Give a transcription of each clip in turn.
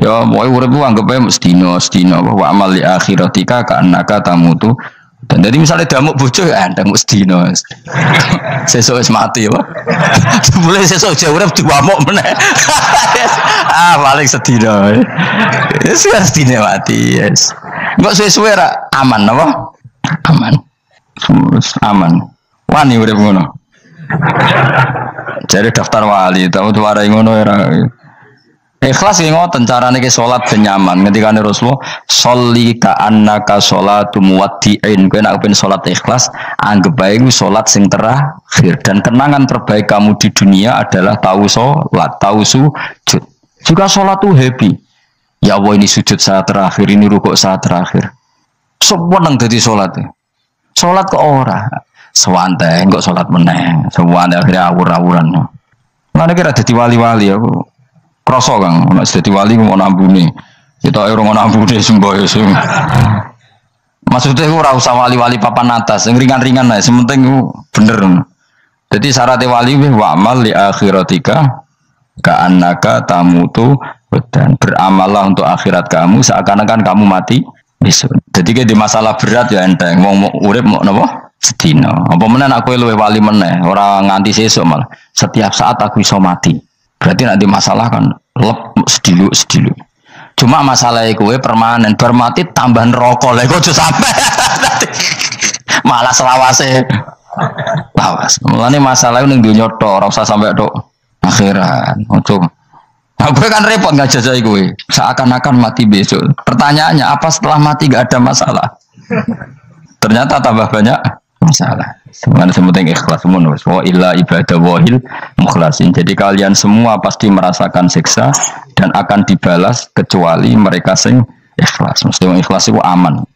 Ya mau urip ku anggap ae sedina wa amal li akhiratika ka annaka tamutu. Dan jadi misalnya damuk bojo ya ndang sedina. Sesuk wis mati ya. Boleh sesuk aja urip diwamuk meneh. Paling sedina. Wis sedina mati, yes. Mbok suwe-suwe ra aman apa? Aman. Aman. Wani urip ngono. Jadi daftar wali, tahu tuh warai ngono era. Ikhlas ki ngoten carane ki salat ben nyaman. Ketikane Rasulullah, "Sholli ka annaka sholatu muwaddi'in." Kowe nek pengen salat ikhlas, anggap bae iku salat sing terakhir dan kenangan terbaik kamu di dunia adalah tahu salat, tahu sujud. Juga salat tuh happy. Ya Allah ini sujud saat terakhir, ini rukuk saat terakhir. Seneng dadi salat. Salat kok ora. Sewante kok salat meneh. Sewante akhirnya awur-awuran. Lah nek ora dadi wali-wali aku. Kroso Kang, nek dadi wali ku ono ambune. Kita ora ono ambune semboyo sing. Maksudnya ora usah wali-wali papan atas, sing ringan-ringan ae, sementing ku bener. Jadi syarat wali wa amal li akhiratika ka annaka tamutu dan beramallah untuk akhirat kamu seakan-akan kamu mati besok. Jadi kayak di masalah berat ya enteng, wong urip mau napa? Sedina. Apa meneh aku luwe wali meneh, ora nganti sesuk malah. Setiap saat aku iso mati. Berarti nanti masalah kan lep sedilu. Cuma masalah kowe permanen bermati tambahan rokok lha kok aja sampe. Malah selawase. Lawas. Mulane masalah ning donya tok ora usah sampe tok akhirat. Ojo. Nah, gue kan repot nggak jajai gue. Seakan-akan mati besok. Pertanyaannya apa setelah mati gak ada masalah? Ternyata tambah banyak masalah. Semuanya semuanya ikhlas semua. Wa illa ibadah wahil mukhlasin. Jadi kalian semua pasti merasakan siksa dan akan dibalas kecuali mereka sing ikhlas. Mesti yang ikhlas itu aman.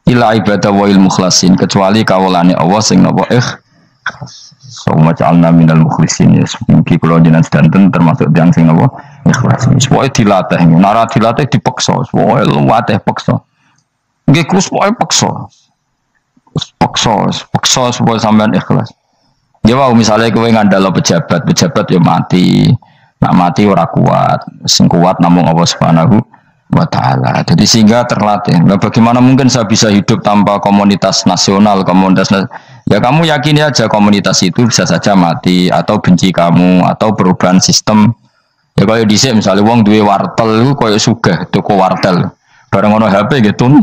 Illa ibadah wahil mukhlasin kecuali kawulane Allah sing napa ikhlas. Semua calna minal mukhlisin ya. Mungkin kalau jenengan sedanten termasuk yang sing napa ikhlas. Semua dilatih. Nara dilatih dipaksa. Semua luwatih paksa. Nggih kus pokoke paksa. Paksa supaya sampean ikhlas. Ya wow, misalnya kowe ngandalo pejabat ya mati. Nak mati ora kuat. Sing kuat namung Allah Subhanahu wa taala. Jadi sehingga terlatih. Nah, bagaimana mungkin saya bisa hidup tanpa komunitas nasional, ya kamu yakini aja komunitas itu bisa saja mati atau benci kamu atau perubahan sistem. Ya kayak dhisik misalnya wong duwe wartel iku koyo sugih toko wartel. Bareng ono HP gitu.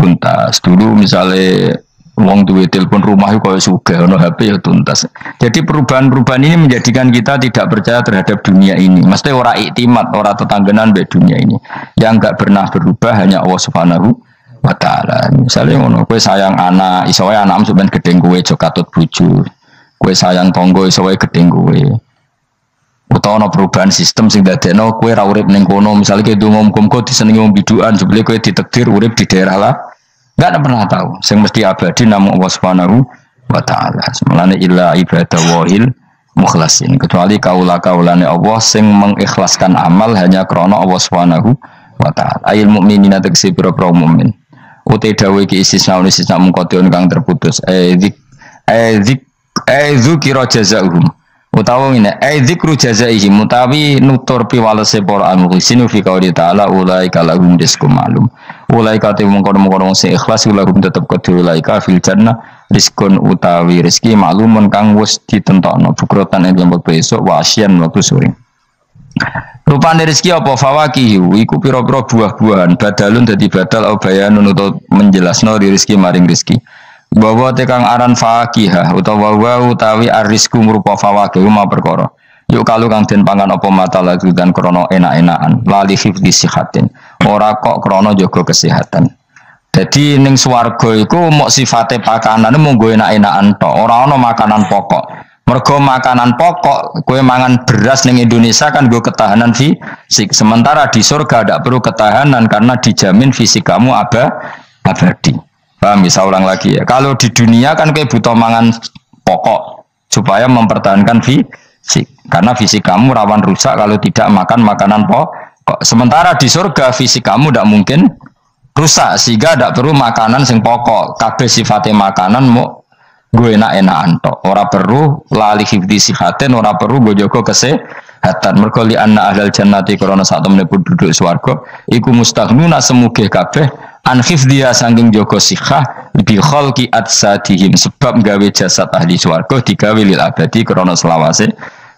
Tuntas dulu misalnya wong duwe telepon rumah itu kalau sugih ono HP ya tuntas. Jadi perubahan-perubahan ini menjadikan kita tidak percaya terhadap dunia ini. Mesti ora iktimat, ora tetanggenan be dunia ini. Yang enggak pernah berubah hanya Allah Subhanahu wa taala. Misalnya ngono, kowe sayang anak, iso wae anakmu sampeyan gedeng kowe aja katut bojo. Kowe sayang tangga iso wae gedeng kowe. Utawa ana perubahan sistem sing dadekno kowe ora urip ning kono, misale kowe ndonga muga-muga disenengi wong bidukan, jebule kowe ditakdir urip di daerah lah. Enggak ada pernah tahu. Sing mesti abadi namung Allah Subhanahu wa taala. Semulane illa ibadah wahil mukhlasin. Kecuali kaula-kaulane Allah sing mengikhlaskan amal hanya krana Allah Subhanahu wa taala. Ayil mukminina tegese pira-pira mukmin. Uti dawuh iki istisna mungkotion kang terputus. Dzikra jazaahum. Utawa ngene, dzikru jazaihim mutawi nutur piwalese para al-mukhlisin fi qouli ta'ala ulaika lahum rizqum ma'lum. Ulaika te mungkon-mungkon sing ikhlas lahum tetep kedhe ulaika fil jannah rizqun utawi rezeki ma'lumun kang wis ditentokno bukrotan ing lembut besok wa asyan waktu sore. Rupane rezeki apa fawakihu iku pira-pira buah-buahan badalun dadi badal bayanun utawa menjelasno rezeki maring rezeki. Bahwa tekang aran fakihah utawa utawi arisku merupa fawakih ma perkara. Yuk kalau kang den pangan apa mata lagi dan krono enak-enakan lali hifdzi sihatin. Ora kok krono jaga kesehatan. Jadi ning swarga iku mok sifate pakanane mung go enak-enakan tok, ora ana makanan pokok. Mergo makanan pokok kowe mangan beras ning Indonesia kan go ketahanan fisik. Sementara di surga tidak perlu ketahanan karena dijamin fisik kamu abadi. Paham, bisa ulang lagi ya. Kalau di dunia kan kayak butuh mangan pokok supaya mempertahankan fisik. Karena fisik kamu rawan rusak kalau tidak makan makanan pokok. Sementara di surga fisik kamu tidak mungkin rusak sehingga tidak perlu makanan sing pokok. Kabeh sifatnya makanan mau gue enak-enakan tok. Ora perlu lali hifdzi sihatin, ora perlu gue jaga hatan mergo li anna ahlal jannati krana sak temene penduduk swarga iku mustaghnuna semugih kabeh an khifdhiya saking jaga sikhah bi khalqi atsadihim sebab gawe jasad ahli swarga digawe lil abadi krana selawase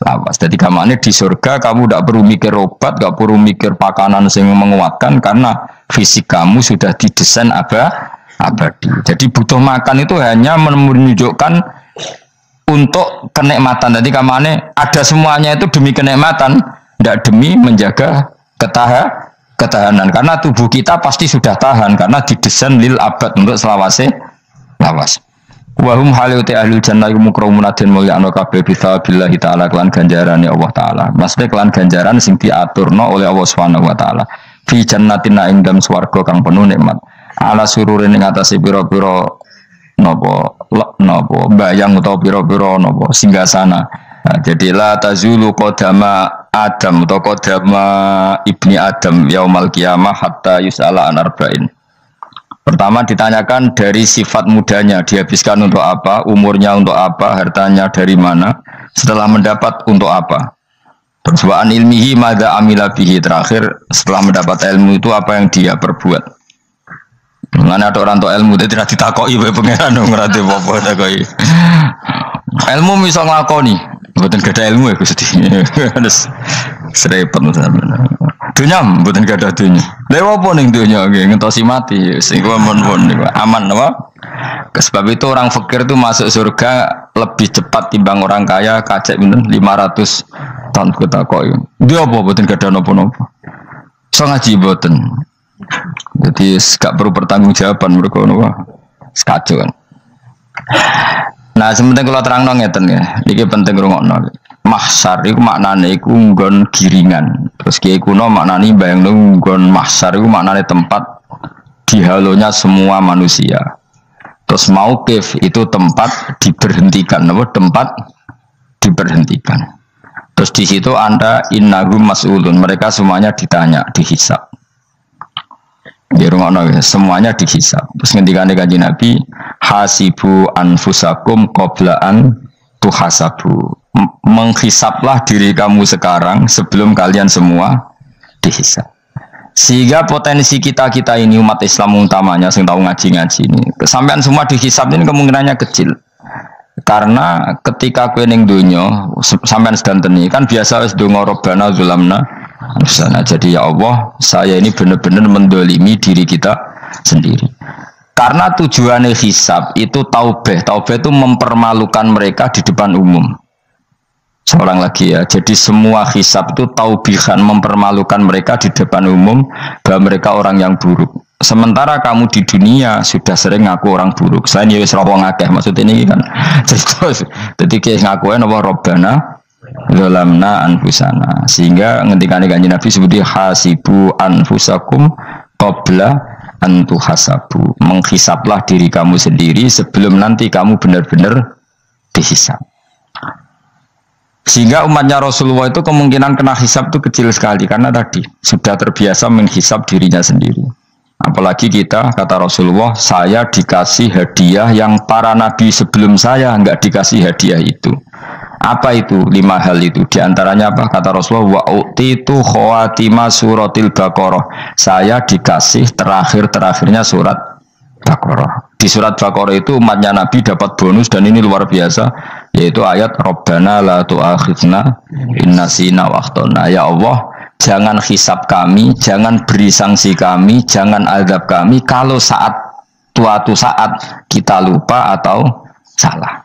lawas. Jadi kamane di surga kamu tidak perlu mikir obat, tidak perlu mikir pakanan yang menguatkan karena fisik kamu sudah didesain abadi. Jadi butuh makan itu hanya menunjukkan untuk kenikmatan. Jadi kamane ada semuanya itu demi kenikmatan, tidak demi menjaga ketahanan. Karena tubuh kita pasti sudah tahan karena didesain lil abad untuk selawase lawas. Wahum haluti ahlul jannah mukramun den mulyakno kabeh billahi taala kelan ganjarane Allah taala. Maksudnya kelan ganjaran sing diaturno oleh Allah Subhanahu wa taala. Fi jannatin ing dalem swarga kang penuh nikmat. Ala sururin ing atase pira-pira napa bayang utawa pira-pira napa singgasana. Nah, jadi la tazulu qadama Adam utawa qadama ibni Adam yaumal qiyamah hatta yus'ala an arba'in. Pertama ditanyakan dari sifat mudanya, dihabiskan untuk apa, umurnya untuk apa, hartanya dari mana, setelah mendapat untuk apa. Terus wa'an ilmihi madza amila bihi, terakhir setelah mendapat ilmu itu apa yang dia perbuat. Mana ada orang tua ilmu dia tidak ditakoi bae pangeran ngerti apa takoki. Ilmu bisa nglakoni, mboten gadah ilmu ya Gusti. Terus serepet sampeyan. Dunya mboten gadah dunya. Lha opo ning dunya nggih ngentosi mati sing mon-mon niku aman apa? Sebab itu orang fakir itu masuk surga lebih cepat timbang orang kaya kacek pinten 500 tahun kutakoki. Dia apa mboten gadah napa-napa. So ngaji mboten. Jadi gak perlu pertanggungjawaban mereka napa. Sekacau kan. Nah, sementing kalau terangno ngeten ya. Iki penting rungokno. Mahsyar iku maknane iku nggon giringan. Terus kiai kuno maknane bayangno nggon mahsyar iku maknane tempat dihalonya semua manusia. Terus mauqif itu tempat diberhentikan, apa tempat diberhentikan. Terus di situ Anda innahum mas'ulun, mereka semuanya ditanya, dihisab. Di rumah semuanya dihisab. Terus ngendikane Kanjeng Nabi, hasibu anfusakum qablaan tuhasabu. Menghisaplah diri kamu sekarang sebelum kalian semua dihisab. Sehingga potensi kita ini umat Islam utamanya yang tahu ngaji-ngaji ini, kesampean semua dihisab ini kemungkinannya kecil. Karena ketika kowe ning donya sampean sedanten iki kan biasa wis donga Rabbana zulamna sana. Jadi ya Allah, saya ini benar-benar mendolimi diri kita sendiri. Karena tujuannya hisab itu taubah. Taubah itu mempermalukan mereka di depan umum. Seorang lagi ya, jadi semua hisab itu taubihan, mempermalukan mereka di depan umum bahwa mereka orang yang buruk. Sementara kamu di dunia sudah sering ngaku orang buruk. Saya ini wis rawong akeh maksud ini kan. Jadi kayak ngakuin apa Rabbana zalamna anfusana. Sehingga ngendikane Kanjeng Nabi seperti hasibu anfusakum qabla an tuhasabu. Menghisaplah diri kamu sendiri sebelum nanti kamu benar-benar dihisab. Sehingga umatnya Rasulullah itu kemungkinan kena hisab itu kecil sekali karena tadi sudah terbiasa menghisab dirinya sendiri. Apalagi kita, kata Rasulullah, saya dikasih hadiah yang para nabi sebelum saya enggak dikasih hadiah itu. Apa itu? 5 hal itu. Di antaranya apa? Kata Rasulullah, wa utitu khawatima suratil Baqarah. Saya dikasih terakhirnya surat Baqarah. Di surat Baqarah itu umatnya Nabi dapat bonus dan ini luar biasa, yaitu ayat Rabbana la tu'akhidna in nasina wa akhtana. Ya Allah, jangan hisab kami, jangan beri sanksi kami, jangan azab kami kalau suatu saat kita lupa atau salah.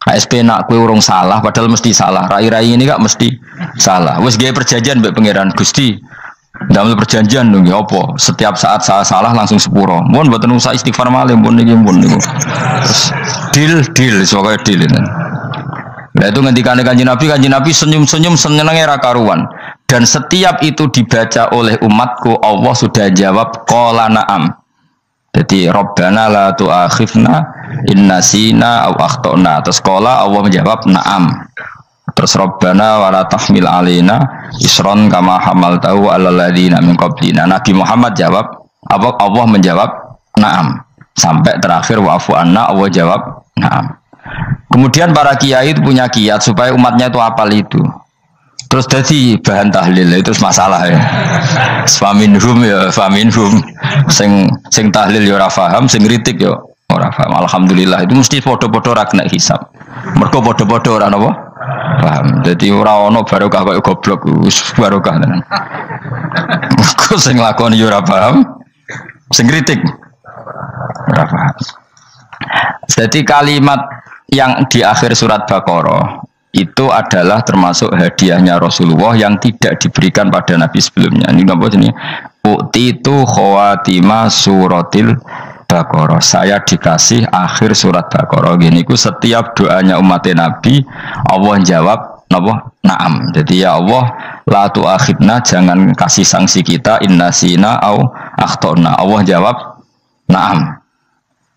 ASP nak kue urung salah padahal mesti salah. Rai-rai ini gak mesti salah. Wes gawe perjanjian mbek pangeran Gusti. Dalam perjanjian dong ya apa? Setiap saat saya salah langsung sepuro. Mohon mboten usah istighfar malih pun niki pun niku. Terus deal soalnya deal ini. Nah itu ngendikane Kanjeng Nabi senyum-senyum senenge ra karuan. Dan setiap itu dibaca oleh umatku, Allah sudah jawab qala na'am. Jadi Rabbana la tu'akhifna in nasina aw akhtana. Terus qala Allah menjawab na'am. Terus Rabbana wa la tahmil alaina isron kama hamaltahu 'alal ladzina min qablina. Nabi Muhammad jawab, Allah menjawab na'am. Sampai terakhir wa'fu anna, Allah jawab na'am. Kemudian para kiai itu punya kiat supaya umatnya itu hafal itu. Terus jadi bahan tahlil itu masalah ya. Faminhum ya faminhum. Sing tahlil ya ora paham, sing kritik ya ora paham. Alhamdulillah itu mesti podo-podo ra kena hisab. Mergo podo-podo ora napa? Paham. Jadi ora ono barokah kaya goblok wis barokah tenan. Mergo sing lakoni ya ora paham, sing kritik ora paham. Jadi kalimat yang di akhir surat Baqarah itu adalah termasuk hadiahnya Rasulullah yang tidak diberikan pada Nabi sebelumnya. Ini apa ini? Ukti itu khawatimah suratil Baqarah. Saya dikasih akhir surat Baqarah. Gini ku setiap doanya umat Nabi Allah jawab napa? Naam. Jadi ya Allah la tu'akhidna, jangan kasih sanksi kita innasina au akhtona. Allah jawab naam.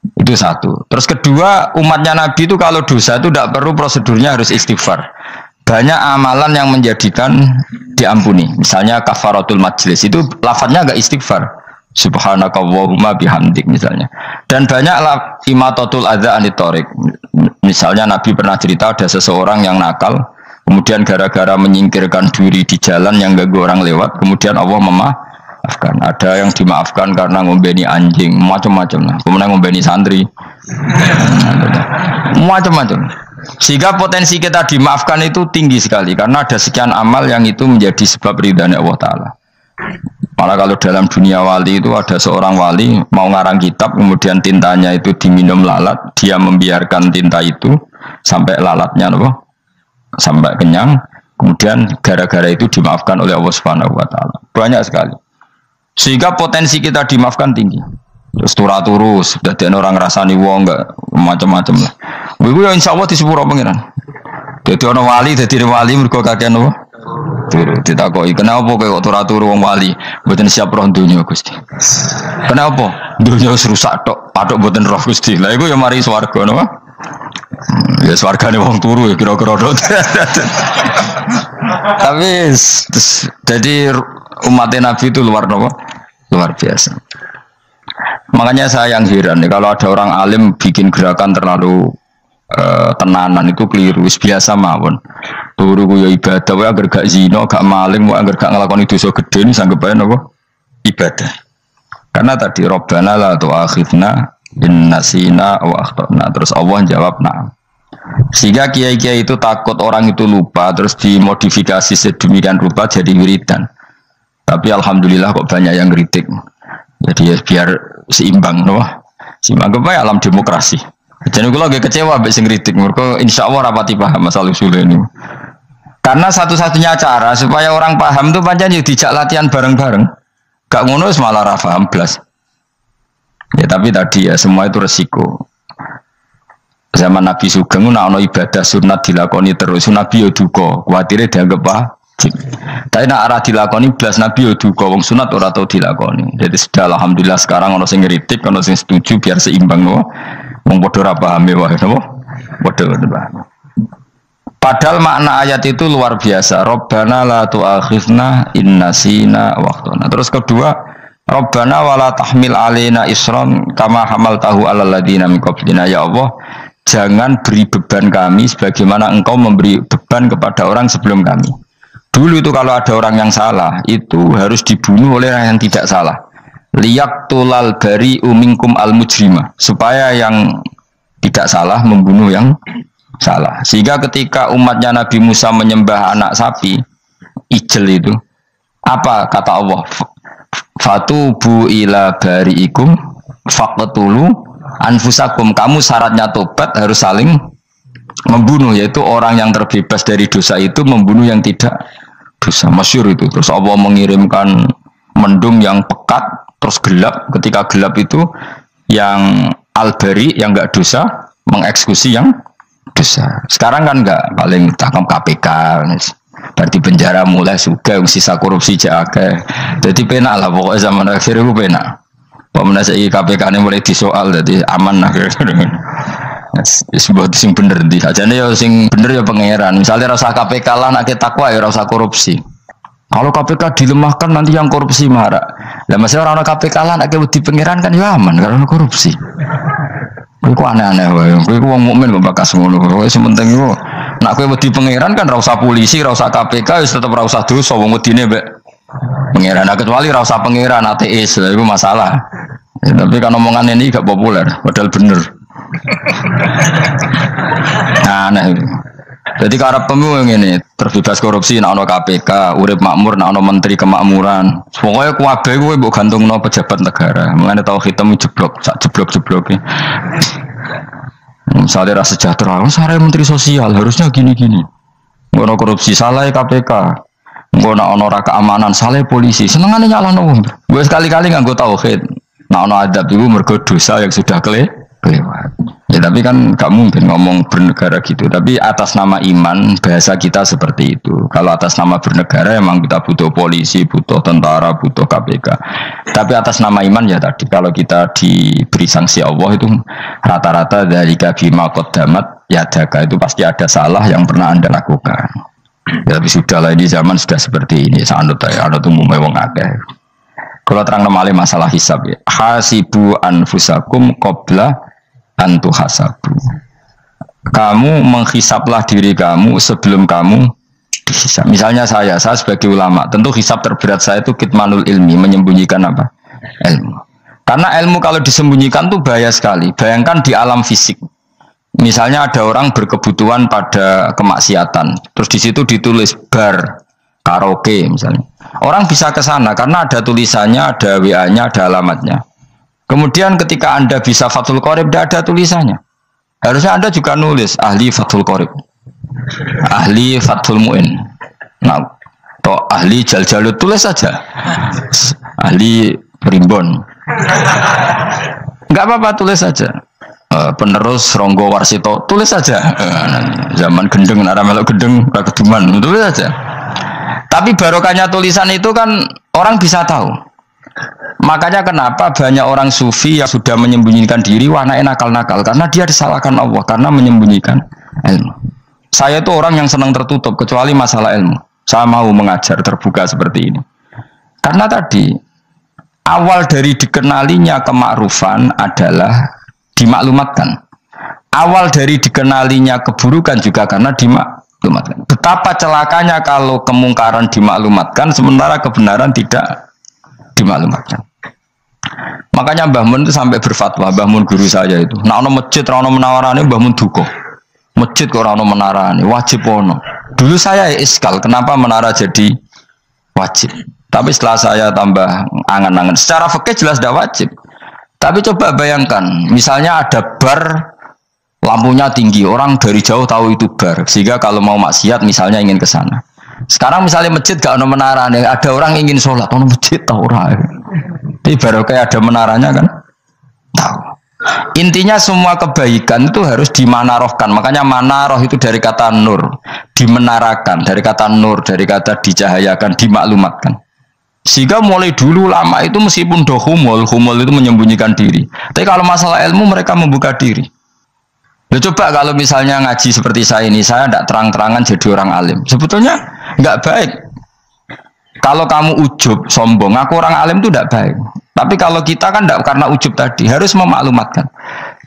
Itu satu. Terus kedua, umatnya Nabi itu kalau dosa itu tidak perlu prosedurnya harus istighfar. Banyak amalan yang menjadikan diampuni. Misalnya kafaratul majlis itu lafadznya agak istighfar. Subhanakallahumma bihamdik misalnya. Dan banyak imatatul adza anit thoriq. Misalnya Nabi pernah cerita ada seseorang yang nakal, kemudian gara-gara menyingkirkan duri di jalan yang ganggu orang lewat, kemudian Allah memaafkan. Ada yang dimaafkan karena ngombeni anjing, macam-macam lah. Kemudian ngombeni santri, macam-macam. Sehingga potensi kita dimaafkan itu tinggi sekali karena ada sekian amal yang itu menjadi sebab ridhanya Allah Taala. Malah kalau dalam dunia wali itu ada seorang wali mau ngarang kitab, kemudian tintanya itu diminum lalat, dia membiarkan tinta itu sampai lalatnya sampai kenyang, kemudian gara-gara itu dimaafkan oleh Allah Subhanahu Wa Taala. Banyak sekali. Sehingga potensi kita dimaafkan tinggi. Terus turus, sudah ada orang rasani wong enggak macam-macam lah. Iku ya insyaallah di sepuro pengiran. Dadi ana wali, dadi wali mergo kakean apa? Turu ditakoki, "Kenapa kowe kok turu wong wali? Mboten siap roh donya, Gusti." "Kenapa? Donya wis rusak tok, patok mboten roh Gusti." Lah iku ya mari swarga napa? Ya swargane wong turu ya kira-kira tok. Tapi jadi umat Nabi itu luar biasa. Makanya saya yang heran nih, kalau ada orang alim bikin gerakan terlalu tenanan itu keliru. Biasa mawon. Turu ya ibadah, wae agar gak zina, gak maling, wae agar gak nglakoni dosa gede ini sanggep ae napa? Ibadah. Karena tadi Rabbana la tu'akhidna in nasina wa akhtana. Terus Allah jawab na'am. Sehingga kiai-kiai itu takut orang itu lupa, terus dimodifikasi sedemikian rupa jadi wiridan. Tapi alhamdulillah kok banyak yang kritik. Jadi ya biar seimbang, no? Seimbang kepada alam demokrasi. Jadi kalau lagi kecewa abis kritik, mereka insya Allah rapati paham masalah usul ini. Karena satu-satunya cara supaya orang paham itu pancen ya dijak latihan bareng-bareng. Gak ngono malah ra paham blas. Ya tapi tadi ya semua itu resiko. Zaman Nabi Sugeng ana ibadah sunat dilakoni terus, Nabi yo duka, kuwatire dianggap wajib. Tapi nek ora dilakoni blas Nabi yo duka, wong sunat ora tau dilakoni. Jadi sudah alhamdulillah sekarang ana sing ngritik, ana sing setuju biar seimbang no. Wong padha ora paham wae napa? Padha paham. Padahal makna ayat itu luar biasa. Rabbana la tu'akhidna in nasina wa akhtana. Terus kedua, Rabbana wala tahmil alaina isran kama hamaltahu alal ladina min qablina. Ya Allah, jangan beri beban kami sebagaimana engkau memberi beban kepada orang sebelum kami. Dulu itu kalau ada orang yang salah, itu harus dibunuh oleh orang yang tidak salah. Liyaqtulal bari'u minkum al-mujrima. Supaya yang tidak salah membunuh yang salah. Sehingga ketika umatnya Nabi Musa menyembah anak sapi, ijel itu, apa kata Allah? Fatubu ila bari'ikum faqtulu anfusakum. Kamu syaratnya tobat harus saling membunuh, yaitu orang yang terbebas dari dosa itu membunuh yang tidak dosa. Masyhur itu. Terus Allah mengirimkan mendung yang pekat, terus gelap. Ketika gelap itu yang al-bari yang enggak dosa mengeksekusi yang dosa. Sekarang kan enggak, paling tangkap KPK. Berarti penjara mulai suka sisa korupsi jake. Jadi penak lah pokoknya zaman akhir itu penak. Pemene iki KPK ini mulai disoal jadi aman lah kira-kira. Sebuah sing bener di sajane ya sing bener ya pangeran. Misalnya rasa KPK lah nak takwa ya rasa korupsi. Kalau KPK dilemahkan nanti yang korupsi marah. Lah masih orang KPK lah nak di pangeran kan ya aman karena korupsi. Iku aneh-aneh wae. Kowe wong mukmin kok bakas ngono. Wis penting iku nek kowe wedi pangeran kan ra usah polisi, ra usah KPK, wis tetep ra usah dosa wong wedine mbek pangeran. Kecuali ra usah pangeran ateis, iku masalah. Ya, tapi kan omongan ini gak populer, padahal bener. Nah, aneh. Jadi karepmu ngene, terbebas korupsi nek ana KPK, urip makmur nek ana menteri kemakmuran. Pokoke kabeh kowe mbok gantungno pejabat negara. Mulane tau hitam jeblok, sak jeblok-jebloke. Misalnya rasa sejahtera, saya menteri sosial harusnya gini-gini. Ngono korupsi salah KPK. Ngono ana ora keamanan salah polisi. Senengane nyalahno wong. Gue sekali-kali nganggo tauhid. Nek ana adab iku mergo dosa yang sudah kelewat. Ya tapi kan gak mungkin ngomong bernegara gitu. Tapi atas nama iman bahasa kita seperti itu. Kalau atas nama bernegara emang kita butuh polisi, butuh tentara, butuh KPK. Tapi atas nama iman ya tadi kalau kita diberi sanksi Allah itu rata-rata dari bima qaddamat yadaka itu pasti ada salah yang pernah Anda lakukan. Ya, tapi sudahlah ini zaman sudah seperti ini. Sanut ya, anut umumnya wong akeh. Kalau terang namanya masalah hisab ya. Hasibu anfusakum qabla antu hasabu. Kamu menghisaplah diri kamu sebelum kamu dihisap. Misalnya saya sebagai ulama, tentu hisap terberat saya itu kitmanul ilmi, menyembunyikan apa? Ilmu. Karena ilmu kalau disembunyikan tuh bahaya sekali. Bayangkan di alam fisik. Misalnya ada orang berkebutuhan pada kemaksiatan, terus di situ ditulis bar, karaoke misalnya. Orang bisa ke sana karena ada tulisannya, ada WA-nya, ada alamatnya. Kemudian ketika Anda bisa Fathul Qorib, tidak ada tulisannya. Harusnya Anda juga nulis ahli Fathul Qorib, ahli Fathul Mu'in, nah, atau ahli Jaljalut, tulis saja. Ahli Primbon. Enggak apa-apa, tulis saja. Penerus Ronggo Warsito, tulis saja. Zaman gendeng, nara melok gendeng, keduman, tulis saja. Tapi barokahnya tulisan itu kan orang bisa tahu. Makanya kenapa banyak orang sufi yang sudah menyembunyikan diri warna nakal-nakal karena dia disalahkan Allah karena menyembunyikan ilmu. Saya itu orang yang senang tertutup kecuali masalah ilmu. Saya mau mengajar terbuka seperti ini. Karena tadi awal dari dikenalinya kemakrufan adalah dimaklumatkan. Awal dari dikenalinya keburukan juga karena dimaklumatkan. Betapa celakanya kalau kemungkaran dimaklumatkan sementara kebenaran tidak dimaklumatkan. Makanya Mbah Mun itu sampai berfatwa, Mbah Mun guru saya itu. Nah, ono masjid ora ono menarane Mbah Mun duka. Masjid kok ora ono menarane, wajib ono. Dulu saya iskal, kenapa menara jadi wajib? Tapi setelah saya tambah angan-angan, secara fikih jelas tidak wajib. Tapi coba bayangkan, misalnya ada bar lampunya tinggi, orang dari jauh tahu itu bar, sehingga kalau mau maksiat misalnya ingin ke sana. Sekarang misalnya masjid gak ada menara nih, ada orang ingin sholat, ono masjid tahu orang. Ini baru kayak ada menaranya kan? Tahu. Intinya semua kebaikan itu harus dimanarohkan. Makanya manaroh itu dari kata nur, dimenarakan, dari kata nur, dari kata dicahayakan, dimaklumatkan. Sehingga mulai dulu lama itu meskipun humul itu menyembunyikan diri. Tapi kalau masalah ilmu mereka membuka diri. Ya coba kalau misalnya ngaji seperti saya ini, saya tidak terang-terangan jadi orang alim. Sebetulnya nggak baik. Kalau kamu ujub, sombong, aku orang alim itu tidak baik. Tapi kalau kita kan tidak karena ujub tadi, harus memaklumatkan.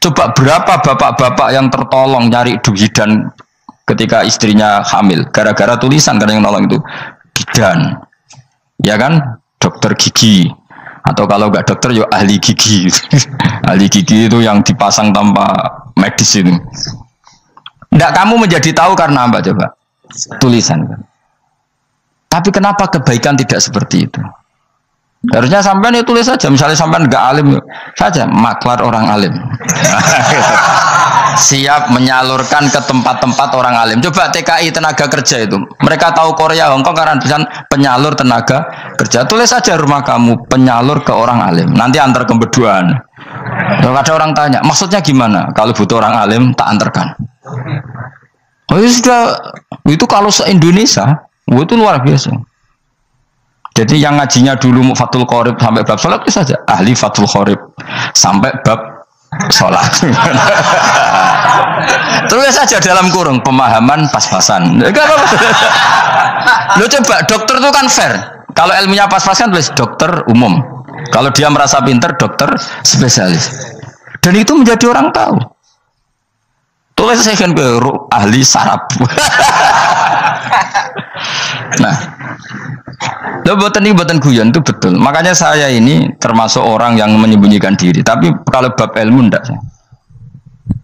Coba berapa bapak-bapak yang tertolong nyari bidan ketika istrinya hamil, gara-gara tulisan karena yang nolong itu bidan, ya kan, dokter gigi. Atau kalau nggak dokter, ya ahli gigi. Ahli gigi itu yang dipasang tanpa medis itu. Nggak kamu menjadi tahu karena apa coba? Tulisan kan. Tapi kenapa kebaikan tidak seperti itu? Harusnya sampean itu tulis saja. Misalnya sampean nggak alim saja, maklar orang alim. Siap menyalurkan ke tempat-tempat orang alim. Coba TKI tenaga kerja itu. Mereka tahu Korea, Hongkong karena tulisan penyalur tenaga kerja. Tulis saja rumah kamu penyalur ke orang alim. Nanti antar ke berduaan. Kalau ada orang tanya, maksudnya gimana? Kalau butuh orang alim, tak antarkan. Oh ya sudah, itu kalau se-Indonesia, itu luar biasa. Jadi yang ngajinya dulu Fathul Qorib sampai bab sholat itu saja. Ahli Fathul Qorib sampai bab sholat. Terus saja dalam kurung pemahaman pas-pasan. Lo coba dokter itu kan fair. Kalau ilmunya pas-pasan tulis dokter umum. Kalau dia merasa pinter dokter spesialis. Dan itu menjadi orang tahu. Tulis saya kan ke ahli saraf. Nah, lo buatan guyon itu betul. Makanya saya ini termasuk orang yang menyembunyikan diri. Tapi kalau bab ilmu ndak.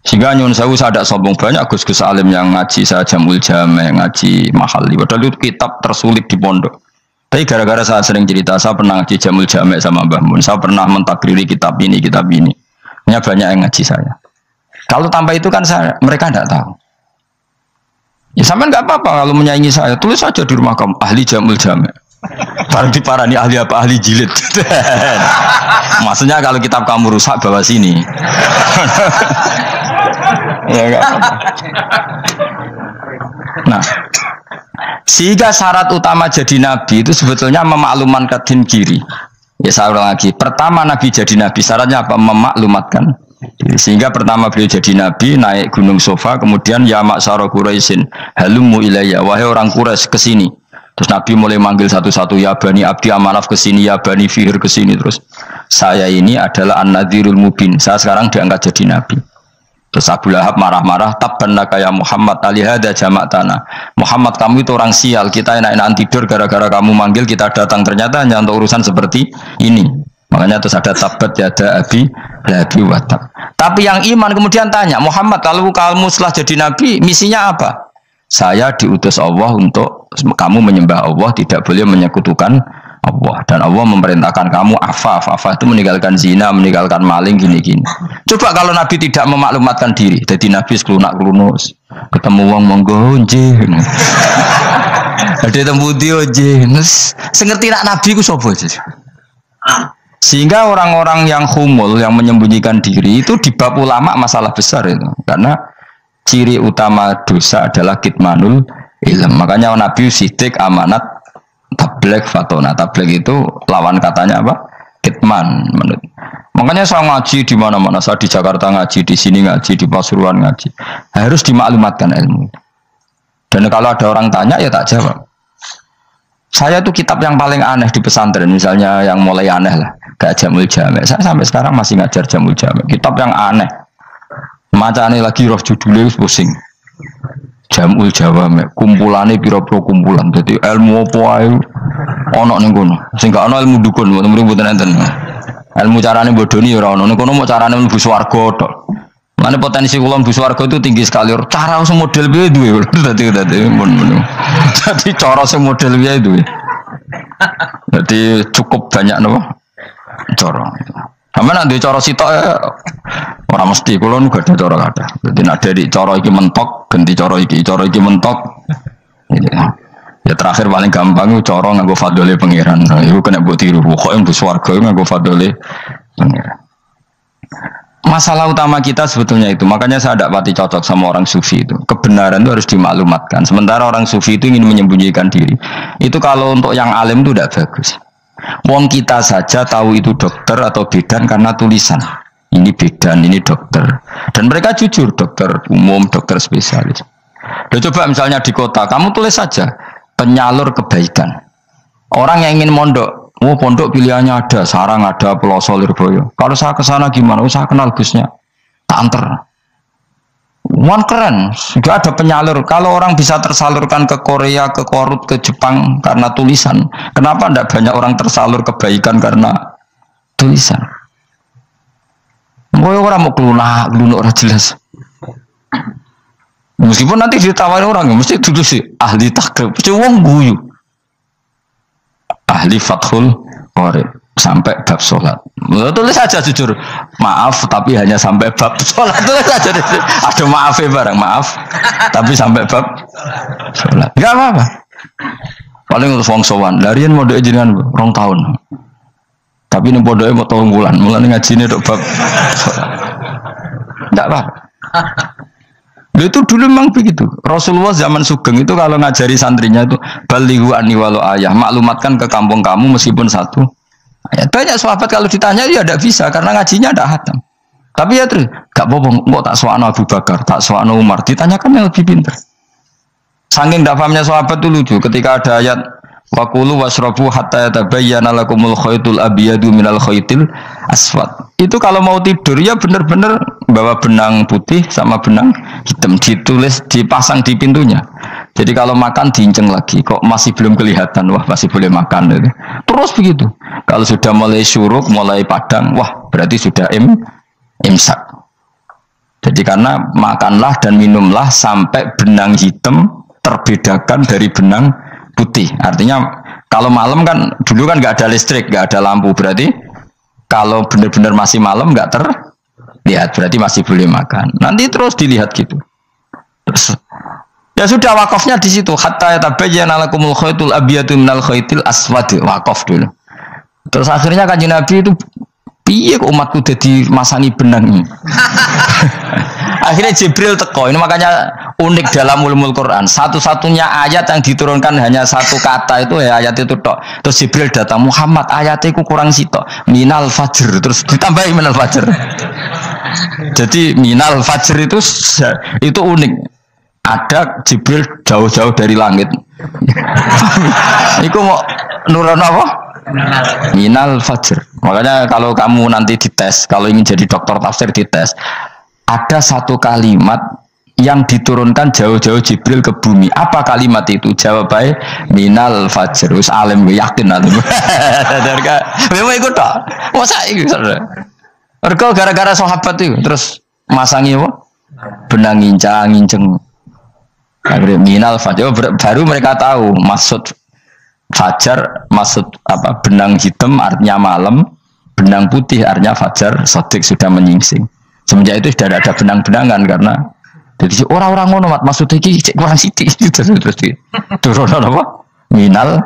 Sehingga nyun sewu saya ada sombong banyak gus-gus alim yang ngaji saya jamul jame, ngaji mahali. Padahal itu kitab tersulit di pondok. Tapi gara-gara saya sering cerita, saya pernah ngaji jamul jame sama Mbah Mun. Saya pernah mentakriri kitab ini, kitab ini. Hanya banyak yang ngaji saya. Kalau tanpa itu kan mereka tidak tahu. Ya sama nggak apa-apa kalau menyaingi saya, tulis saja di rumah kamu ahli jamul jame. Barang diparani ahli apa? Ahli jilid. Maksudnya kalau kitab kamu rusak bawa sini. Ya enggak apa-apa. Nah, sehingga syarat utama jadi nabi itu sebetulnya memaklumatkan diri. Ya saya ulang lagi. Pertama nabi jadi nabi syaratnya apa? Memaklumatkan. Sehingga pertama beliau jadi nabi naik gunung Sofa, kemudian ya maksara Quraisyin halummu ilayya, wahai orang Quraisy kesini. Terus Nabi mulai manggil satu-satu, ya Bani Abdi Amanaf kesini, ya Bani Fihir kesini. Terus saya ini adalah An-Nadhirul Mubin, saya sekarang diangkat jadi nabi. Terus Abu Lahab marah-marah, tabbannaka ya Muhammad alihada jama'tana. Muhammad kamu itu orang sial, kita enak-enakan tidur gara-gara kamu manggil kita datang, ternyata hanya untuk urusan seperti ini. Makanya terus ada tabat ya ada abi labi watab. Tapi yang iman kemudian tanya, Muhammad kalau kamu setelah jadi nabi misinya apa? Saya diutus Allah untuk kamu menyembah Allah, tidak boleh menyekutukan Allah. Dan Allah memerintahkan kamu afaf itu meninggalkan zina, meninggalkan maling gini-gini. Coba kalau nabi tidak memaklumatkan diri, jadi nabi seklunak-klunus, ketemu wong monggo nggih. Ada temu dia nggih. Sengerti nak nabi ku sapa sih? Sehingga orang-orang yang humul, yang menyembunyikan diri itu di bab ulama masalah besar itu. Karena ciri utama dosa adalah kitmanul ilm. Makanya Nabi sidik amanat tabligh fatona. Tabligh itu lawan katanya apa? Kitman. Makanya saya ngaji di mana-mana. Saya di Jakarta ngaji, di sini ngaji, di Pasuruan ngaji. Harus dimaklumatkan ilmu. Dan kalau ada orang tanya ya tak jawab. Saya tuh kitab yang paling aneh di pesantren, misalnya yang mulai aneh lah, kayak Jamul Jame. Saya sampai sekarang masih ngajar Jamul Jame. Kitab yang aneh. Macane lagi roh judulnya pusing. Jamul Jawame, kumpulane pira-pira kumpulan. Jadi ilmu apa ae ana ning kono. Sing gak ana ilmu dukun, mboten enten. Ilmu carane bodoni ora ana. Ning kono mau carane mlebu swarga tok. Mane potensi kula mlebu swarga itu tinggi sekali. Cara sing model piye duwe. Dadi mun. Jadi cara sing model piye duwe. Jadi cukup banyak napa? Cara. Sampe nek duwe cara sitok ora mesti kula nu gak ada cara kada. Dadi nek dari cara iki mentok, ganti cara iki mentok. Ya terakhir paling gampang cara nganggo fadhole pangeran. Nah, iku kena mbok tiru. Pokoke mlebu swarga nganggo fadhole pangeran. Masalah utama kita sebetulnya itu. Makanya saya tidak pati cocok sama orang sufi itu. Kebenaran itu harus dimaklumatkan. Sementara orang sufi itu ingin menyembunyikan diri. Itu kalau untuk yang alim itu tidak bagus. Wong kita saja tahu itu dokter atau bidan karena tulisan. Ini bidan, ini dokter. Dan mereka jujur, dokter umum, dokter spesialis. Loh, coba misalnya di kota, kamu tulis saja penyalur kebaikan. Orang yang ingin mondok, oh pondok pilihannya ada, Sarang ada, Peloso, Lirboyo. Kalau saya ke sana gimana? Oh, saya kenal busnya, tak anter. Wan keren, sudah ada penyalur. Kalau orang bisa tersalurkan ke Korea, ke Korut, ke Jepang karena tulisan, kenapa tidak banyak orang tersalur kebaikan karena tulisan? Boy orang mau kelunak orang jelas. Meskipun nanti ditawari orang, mesti dulu sih ahli takrib, cewong guyu, ahli fathul qorib sampai bab sholat. Tulis saja jujur, maaf tapi hanya sampai bab sholat. Tulis saja, ada maafnya barang maaf, tapi sampai bab sholat. Gak apa-apa. Paling untuk wong sowan, larian mau doa jenengan 2 tahun. Tapi ini bodohnya mau 3 bulan, mulai ngaji ini dok bab sholat. Tidak apa-apa. Itu dulu memang begitu. Rasulullah zaman Sugeng itu kalau ngajari santrinya itu balighu anni walau ayah, maklumatkan ke kampung kamu meskipun 1 ayat. Banyak sahabat kalau ditanya ya tidak bisa karena ngajinya tidak hatam. Tapi ya terus gak bohong, kok tak soal Abu Bakar, tak soal Umar, ditanyakan yang lebih pintar. Saking tidak pahamnya sahabat itu lucu. Ketika ada ayat Wa kulu wasrabu hatta yatabayyana lakumul khaytul abyadu minal khaytil aswad. Itu kalau mau tidur ya benar-benar bawa benang putih sama benang hitam, ditulis dipasang di pintunya. Jadi kalau makan diinceng lagi, kok masih belum kelihatan, wah masih boleh makan gitu. Terus begitu. Kalau sudah mulai syuruk, mulai padang, wah berarti sudah imsak. Jadi karena makanlah dan minumlah sampai benang hitam terbedakan dari benang putih. Artinya kalau malam kan dulu kan nggak ada listrik, nggak ada lampu, berarti kalau benar-benar masih malam nggak terlihat, berarti masih boleh makan. Nanti terus dilihat gitu. Terus ya sudah wakafnya di situ. Hatta yatabayyana lakumul khaytul abyadu minal khaytil aswad, wakaf dulu. Terus akhirnya Kanjeng Nabi itu piye kok umatku jadi masangi benang ini. Akhirnya Jibril teko. Ini makanya unik dalam ulumul Quran. Satu-satunya ayat yang diturunkan hanya satu kata itu ya ayat itu tok. Terus Jibril datang, Muhammad ayatnya itu kurang sitok. Minal fajr. Terus ditambahi minal fajr. Jadi minal fajr itu unik. Ada Jibril jauh-jauh dari langit. Iku mau nurun apa? Minal fajr. Makanya kalau kamu nanti dites, kalau ingin jadi dokter tafsir dites, ada satu kalimat yang diturunkan jauh-jauh Jibril ke bumi. Apa kalimat itu? Jawabannya minal fajr. Wis alim yakin nanti. Memang ikut tak? Masa itu? Mereka gara-gara sahabat itu terus masangi apa? Benang ngincang. Akhirnya minal fajr. Baru mereka tahu maksud fajar, maksud apa? Benang hitam artinya malam, benang putih artinya fajar. Sodik sudah menyingsing. Semenjak itu sudah ada benang-benangan karena jadi orang-orang ngono maksudnya iki kurang sithik terus turun apa? Minal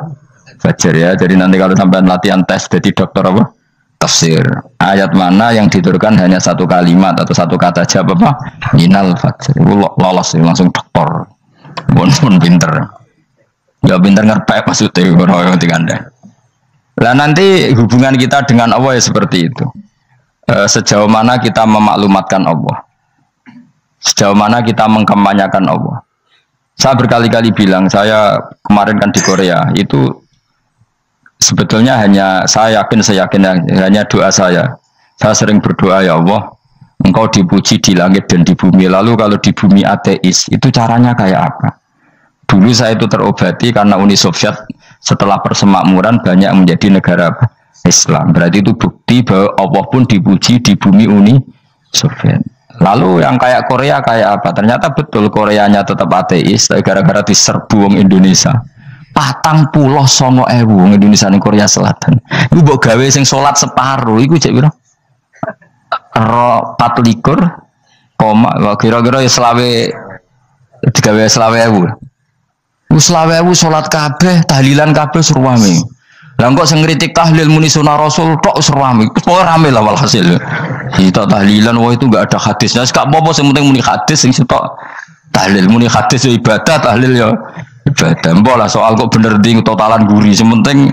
fajar ya. Jadi nanti kalau sampai latihan tes jadi dokter apa? Tafsir. Ayat mana yang diturunkan hanya satu kalimat atau satu kata jawab apa? Minal fajar. Lolos langsung dokter. Pun pinter. Ya pinter ngerti maksudnya orang Anda. Lah nanti hubungan kita dengan Allah ya seperti itu. Sejauh mana kita memaklumatkan Allah, sejauh mana kita mengkampanyakan Allah. Saya berkali-kali bilang, saya kemarin kan di Korea itu sebetulnya saya yakin hanya doa saya sering berdoa, ya Allah Engkau dipuji di langit dan di bumi. Lalu kalau di bumi ateis itu caranya kayak apa? Dulu saya itu terobati karena Uni Soviet setelah persemakmuran banyak menjadi negara Islam. Berarti itu bukti bahwa Allah pun dipuji di bumi Uni Soviet. Lalu yang kayak Korea kayak apa? Ternyata betul Koreanya tetap ateis, gara-gara diserbu wong Indonesia. 49.000 wong Indonesia ning Korea Selatan. Iku mbok gawe sing salat separuh iku cek piro? 24, kira-kira ya selawe digawe 20.000. Wis 20.000 salat kabeh, tahlilan kabeh seruame. Lah kok sing ngritik tahlil muni sunah Rasul tok serami. Pokoke rame lah walhasil. Kita tahlilan wah itu enggak ada hadisnya. Gak apa-apa sing penting muni hadis sing sitok tahlil muni hadis ya ibadah, tahlil ya ibadah. Mbok lah soal kok bener ding totalan guri sing penting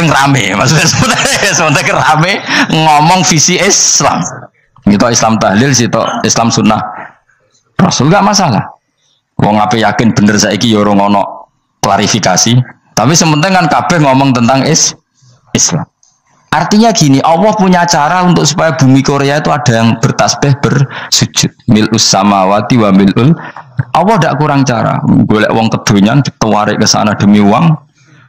rame. Maksudnya sementing rame ngomong visi Islam. Gitu Islam tahlil sitok Islam sunnah Rasul enggak masalah. Wong ape yakin bener saiki ya ora ono klarifikasi, tapi sementing kan kabeh ngomong tentang Islam. Artinya gini, Allah punya cara untuk supaya bumi Korea itu ada yang bertasbih bersujud. Mil'us samawati wa mil'ul. Allah tidak kurang cara. Golek wong kedonyan ditawarik ke sana demi uang,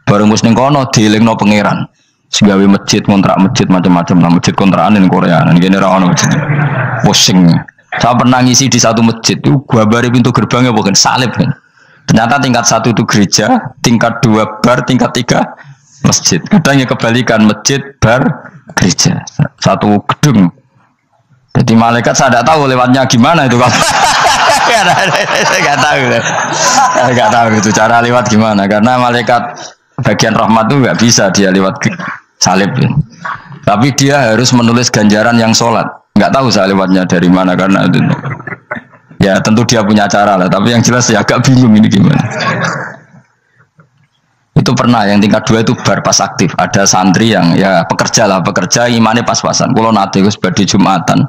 bareng mus ning kono dielingno pangeran. Segawe masjid, kontrak masjid macam-macam lah, masjid kontrakan ning Korea. Nang kene ora ono masjid. Pusing. Saya pernah ngisi di satu masjid itu, gambare pintu gerbangnya bukan salib kan. Ternyata tingkat 1 itu gereja, tingkat 2 bar, tingkat 3 masjid. Kadang ya kebalikan, masjid, bar, gereja. Satu gedung. Jadi malaikat saya tidak tahu lewatnya gimana itu. Saya nggak tahu itu cara lewat gimana. Karena malaikat bagian rahmat itu nggak bisa dia lewat salib. Tapi dia harus menulis ganjaran yang sholat. Nggak tahu saya lewatnya dari mana karena itu. Ya tentu dia punya cara lah, tapi yang jelas ya agak bingung ini gimana. Itu pernah yang tingkat 2 itu bar pas aktif. Ada santri yang ya pekerja imannya pas-pasan. Kalau nanti gus badhe Jumatan,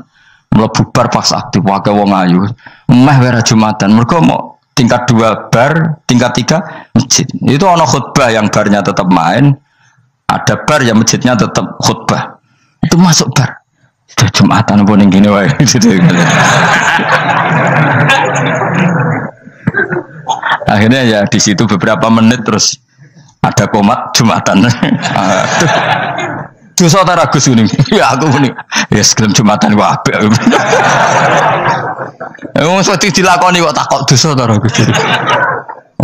mlebu bar pas aktif wae wong ayu. Meh wera Jumatan, mergo mau tingkat 2 bar, tingkat 3 masjid. Itu ono khutbah yang barnya tetap main, ada bar yang masjidnya tetap khutbah. Itu masuk bar. Sudah Jumatan pun yang gini wae. Akhirnya ya di situ beberapa menit terus ada komat Jumatan. Dosa ta Gus ini. Ya aku muni. Ya sebelum Jumatan kok apik. Wong sedhi dilakoni kok takok dosa ta Gus.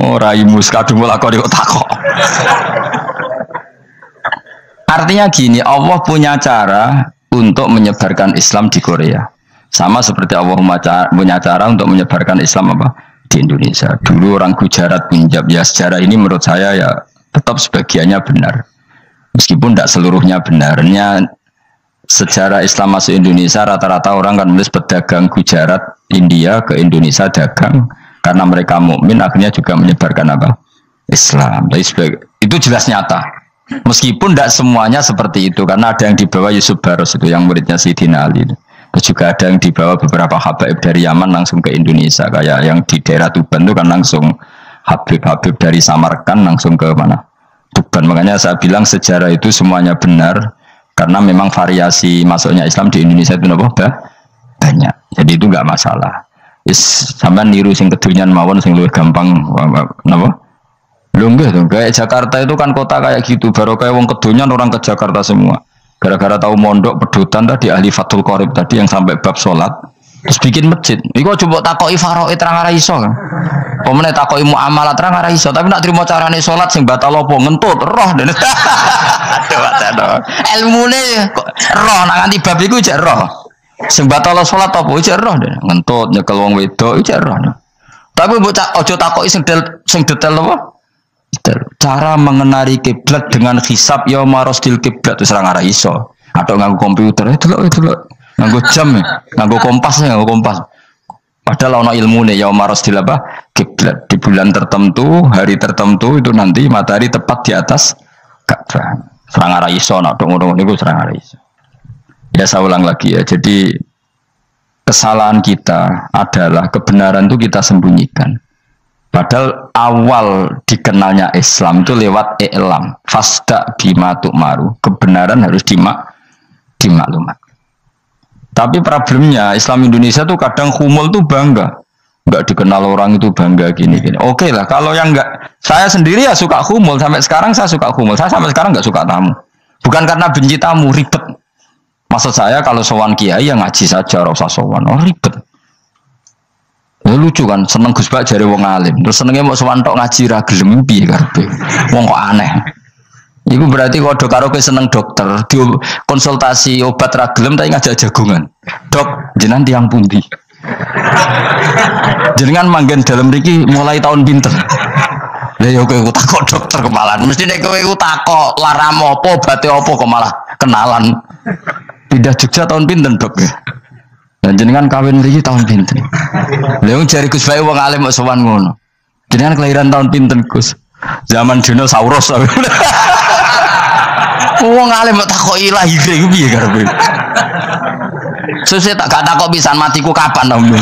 Ora imus kadung lakoni kok takok. Artinya gini, Allah punya cara untuk menyebarkan Islam di Korea. Sama seperti Allah punya cara untuk menyebarkan Islam apa? Di Indonesia. Dulu orang Gujarat, Punjab, ya sejarah ini menurut saya ya tetap sebagiannya benar. Meskipun tidak seluruhnya benarnya sejarah Islam masuk Indonesia rata-rata orang kan nulis pedagang Gujarat India ke Indonesia dagang karena mereka mukmin akhirnya juga menyebarkan apa? Islam. Itu jelas nyata. Meskipun tidak semuanya seperti itu karena ada yang dibawa Yusuf Baros itu yang muridnya Sayyidina Ali. Terus juga ada yang dibawa beberapa habaib dari Yaman langsung ke Indonesia kayak yang di daerah Tuban itu kan langsung habib-habib dari Samarkand langsung ke mana? Tuban. Makanya saya bilang sejarah itu semuanya benar karena memang variasi masuknya Islam di Indonesia itu banyak. Jadi itu enggak masalah. Sampean niru sing kedunyan mawon sing luwih gampang napa? Lho enggak tuh, kayak Jakarta itu kan kota kayak gitu, baru kayak wong kedunyan orang ke Jakarta semua. Gara-gara tahu mondok pedutan tadi ahli Fathul Qorib tadi yang sampai bab sholat terus bikin masjid. Iku coba takoki faraid terang ora iso kan. Pemene takoki muamalah terang ora iso, tapi nak trimo carane salat sing batal apa ngentut roh dene. Ilmune roh nak nganti bab iku jek roh. Sing batal salat apa jek roh dene. Ngentut nyekel wong wedok jek roh. Tapi mbok aja takoki sing detail apa? Cara mengenali kiblat dengan hisab ya marosdil kiblat itu serang arah iso. Atau nganggo komputer itu loh. Nganggo jam ya, nganggo kompas. Padahal ono ilmune ya marosdil apa? Kiblat di bulan tertentu, hari tertentu itu nanti matahari tepat di atas Ka'bah. Serang arah iso, nak ngono niku serang arah iso. Ya saya ulang lagi ya. Jadi kesalahan kita adalah kebenaran itu kita sembunyikan. Padahal awal dikenalnya Islam itu lewat i'lam, fasda bima tu'maru. Kebenaran harus dimaklumat. Tapi problemnya Islam Indonesia tuh kadang humul tuh bangga, nggak dikenal orang itu bangga gini. Oke lah, kalau yang nggak, saya sendiri ya suka humul. Sampai sekarang saya suka humul. Saya sampai sekarang nggak suka tamu. Bukan karena benci tamu, ribet. Maksud saya kalau sowan kiai ya ngaji saja, rasa sowan, ribet. Ya lucu kan, seneng Gus Bak jare wong alim. Terus senenge mau sowan tok ngaji ra gelem piye karepe. Wong kok aneh. Iku berarti kalau karo kowe seneng dokter, konsultasi obat ra gelem tapi ngajak jagungan. Dok, jenengan tiyang pundi? Jenengan manggen dalem mriki mulai tahun pinten? Lah ya kowe takok dokter kemalan. Mesti nek kowe takok laram apa, obate apa kok malah kenalan. Pindah Jogja tahun pinten, Dok? Dan jenengan kawin mriki tahun pinten? Lha wong jare Gus Bae wong alim kok sowan ngono. Jenengan kelahiran tahun pinten, Gus? Zaman dinosaurus. Wong alim kok takoki lahire iku piye karepe? Sesuk tak gak takok pisan matiku kapan, Om.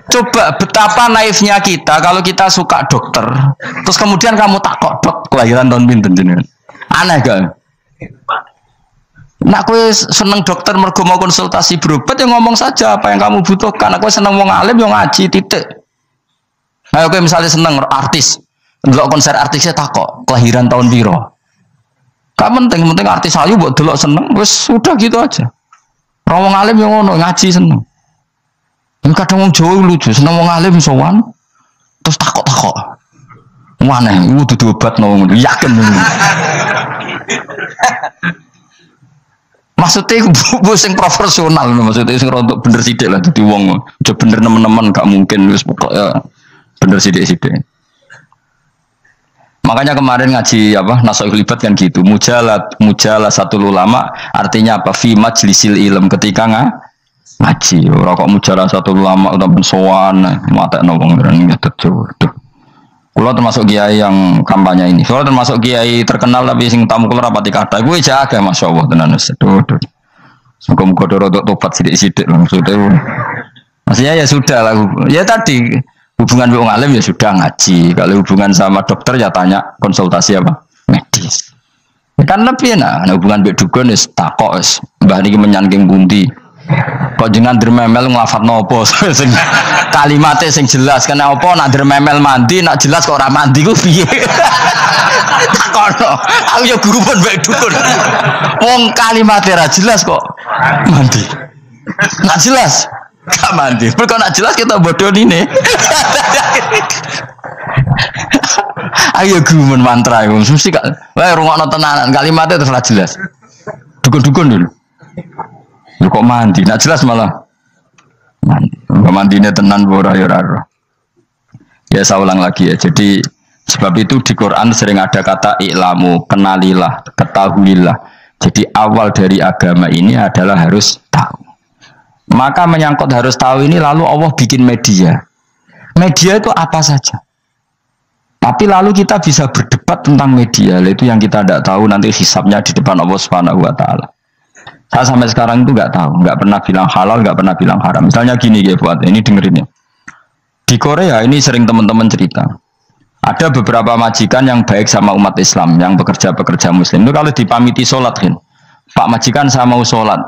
Coba betapa naifnya kita kalau kita suka dokter, terus kemudian kamu takok, Dok, kelahiran tahun pinten jenengan? Aneh gak? Nak kowe seneng dokter mergo mau konsultasi berobat ya ngomong saja apa yang kamu butuhkan. Nak kowe seneng wong alim yo ngaji titik. Nah kowe misalnya seneng artis, ndelok konser artisnya takok kelahiran tahun piro. Gak penting artis ayu mbok delok seneng wis sudah gitu aja. Ora wong alim yo ngono ngaji seneng. Kadang wong Jawa lucu, seneng wong alim sowan terus takok-takok. Mana iku dudu obat no yakin. Maksudnya bu sing profesional, maksudnya sing rontok bener sidik lah, jadi wong, coba bener nemen-nemen gak mungkin, wis pokoknya bener sidik-sidik. Makanya kemarin ngaji apa Nasoihul Ibad kan gitu, mujalah satu ulama, artinya apa? Fi majlisil ilm ketika ngaji, rokok mujalah satu ulama udah bensoan, mata nongong dan tuh. Kulo termasuk kiai yang kampanye ini. Soalnya termasuk kiai terkenal tapi sing tamu kulo rapati kata. Gue jaga masya Allah tenan. Semoga-moga rodok tobat sidik-sidik maksudnya. Maksudnya ya sudah lah. Ya tadi hubungan wong alim ya sudah ngaji. Kalau hubungan sama dokter ya tanya konsultasi apa? Medis. Kan lebih enak. Nah, hubungan mbek dukun wis takok wis mbah niki menyangking pundi. Kok jenengan dermemel nglafadzno apa? Sing kalimate sing jelas kan apa nak dermemel mandi nak jelas kok ora mandi ku piye? Takono. Aku ya guru pun mbek dukun. Wong kalimate ra jelas kok mandi. Nak jelas gak mandi. Mergo nak jelas kita bodoni nih. Ayo guru mantra iku mesti gak wae rungokno tenanan kalimatnya terus ra jelas. Dukun-dukun dulu. Lu kok mandi? Nak jelas malah mandi. Mandine tenan ora ya ora. Ya saya ulang lagi ya. Jadi sebab itu di Quran sering ada kata i'lamu, kenalilah, ketahuilah. Jadi awal dari agama ini adalah harus tahu. Maka menyangkut harus tahu ini lalu Allah bikin media. Media itu apa saja. Tapi lalu kita bisa berdebat tentang media. Itu yang kita tidak tahu nanti hisabnya di depan Allah Subhanahu wa taala. Saya sampai sekarang itu nggak tahu, nggak pernah bilang halal, nggak pernah bilang haram. Misalnya gini ya buat ini dengerin ya. Di Korea ini sering teman-teman cerita. Ada beberapa majikan yang baik sama umat Islam, yang pekerja-pekerja Muslim. Itu kalau dipamiti sholat kan, Pak majikan saya mau sholat.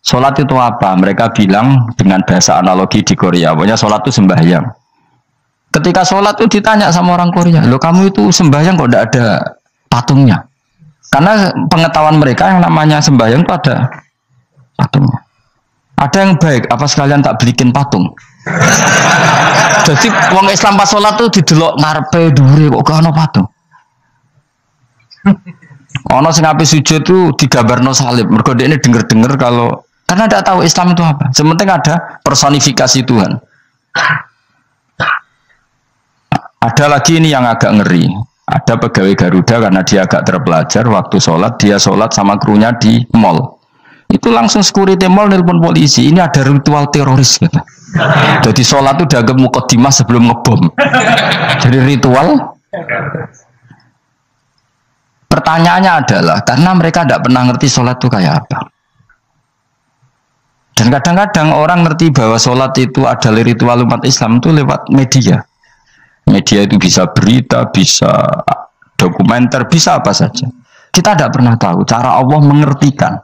Sholat itu apa? Mereka bilang dengan bahasa analogi di Korea, pokoknya sholat itu sembahyang. Ketika sholat itu ditanya sama orang Korea, loh kamu itu sembahyang kok tidak ada patungnya? Karena pengetahuan mereka yang namanya sembahyang itu ada patungnya. Ada yang baik, apa sekalian tak belikin patung? Jadi wong Islam pas sholat tuh didelok ngarepe dhuwure kok gak ono patung. Ono sing ape sujud tuh digambarno salib. Mergo dekne denger-denger kalau karena tidak tahu Islam itu apa. Sementing ada personifikasi Tuhan. Ada lagi ini yang agak ngeri. Ada pegawai Garuda karena dia agak terpelajar waktu sholat dia sholat sama krunya di mall. Itu langsung security mall nelpon polisi. Ini ada ritual teroris gitu. Jadi sholat itu dianggap mukadimah sebelum ngebom. Jadi ritual. Pertanyaannya adalah karena mereka tidak pernah ngerti sholat itu kayak apa. Dan kadang-kadang orang ngerti bahwa sholat itu adalah ritual umat Islam itu lewat media. Media itu bisa berita, bisa dokumenter, bisa apa saja. Kita tidak pernah tahu cara Allah mengertikan.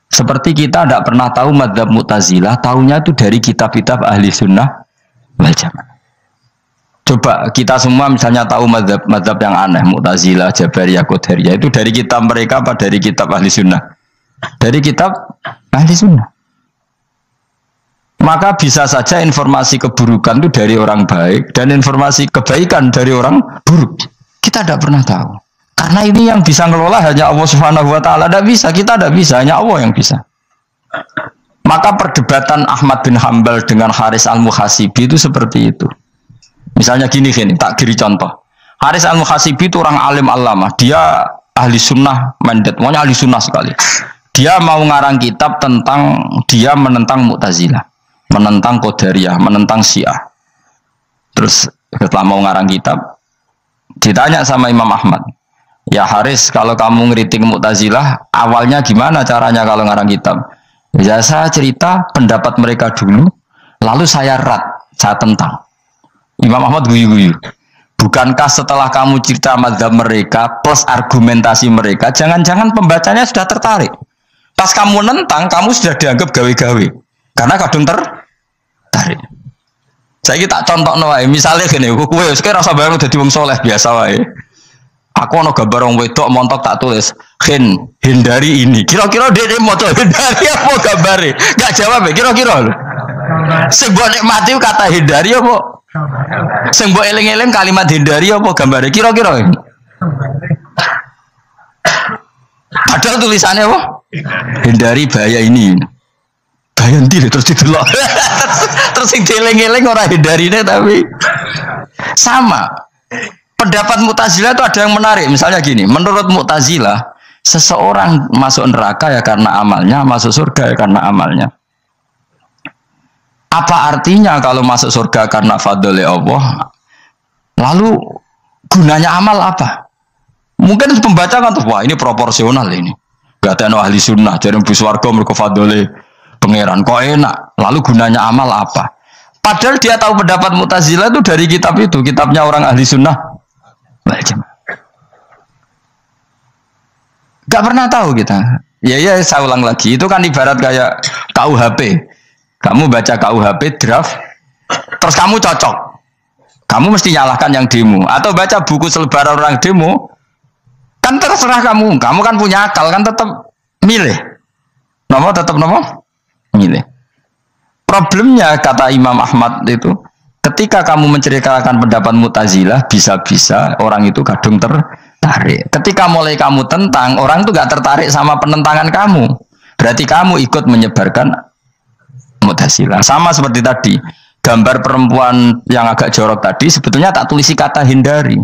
Seperti kita tidak pernah tahu madzhab Mu'tazilah, tahunya itu dari kitab-kitab ahli sunnah wal jamaah. Coba kita semua misalnya tahu madzhab yang aneh, Mu'tazilah, Jabariyah, Qadariyah, itu dari kitab mereka apa dari kitab ahli sunnah? Dari kitab ahli sunnah. Maka bisa saja informasi keburukan itu dari orang baik dan informasi kebaikan dari orang buruk. Kita tidak pernah tahu. Karena ini yang bisa ngelola hanya Allah Subhanahu wa taala. Tidak bisa, kita tidak bisa, hanya Allah yang bisa. Maka perdebatan Ahmad bin Hambal dengan Haris al-Muhasibi itu seperti itu. Misalnya gini, tak kiri contoh. Haris al-Muhasibi itu orang alim allamah. Dia ahli sunnah mandat, pokoknya ahli sunnah sekali. Dia mau ngarang kitab tentang dia menentang Mu'tazilah, menentang Qadariyah, menentang Syiah. Terus setelah mau ngarang kitab, ditanya sama Imam Ahmad, ya Haris, kalau kamu ngeritik Mu'tazilah, awalnya gimana caranya kalau ngarang kitab? Ya saya cerita pendapat mereka dulu, lalu saya saya tentang. Imam Ahmad guyu-guyu. Bukankah setelah kamu cerita mazhab mereka plus argumentasi mereka, jangan-jangan pembacanya sudah tertarik. Pas kamu nentang, kamu sudah dianggap gawe-gawe. Karena kadung tertarik. Saya tak contoh wae, misalnya gini, kowe sekarang rasa bareng dadi wong soleh biasa wae. Aku ono gambar wong wedok montok tak tulis, hindari ini. Kira-kira dia mau hindari apa gambare? Enggak jawab ya, kira-kira lho. Sing mbok nikmati kata hindari apa? Sing mbok eling-eling kalimat hindari apa gambare? Kira-kira. Padahal tulisannya apa? Hindari bahaya ini. Bahaya ndi terus didelok. Terus sing dieling-eling ora hindarine tapi sama. Pendapat Mu'tazilah itu ada yang menarik. Misalnya gini, menurut Mu'tazilah, seseorang masuk neraka ya karena amalnya, masuk surga ya karena amalnya. Apa artinya kalau masuk surga karena fadl Allah? Lalu gunanya amal apa? Mungkin pembaca kan tuh, wah ini proporsional ini. Gak ada ahli sunnah, jadi bus warga mereka fadl pangeran, kok enak. Lalu gunanya amal apa? Padahal dia tahu pendapat Mu'tazilah itu dari kitab itu, kitabnya orang ahli sunnah wal jamaah. Gak pernah tahu kita. Ya saya ulang lagi, itu kan ibarat kayak KUHP. Kamu baca KUHP draft, terus kamu cocok. Kamu mesti nyalahkan yang demo. Atau baca buku selebaran orang demo, kan terserah kamu. Kamu kan punya akal, kan tetap milih. Tetap milih. Problemnya kata Imam Ahmad itu, ketika kamu menceritakan pendapat Mu'tazilah, bisa-bisa orang itu kadung tertarik. Ketika mulai kamu tentang, orang itu gak tertarik sama penentangan kamu. Berarti kamu ikut menyebarkan Mu'tazilah. Sama seperti tadi, gambar perempuan yang agak jorok tadi, sebetulnya tak tulisi kata hindari.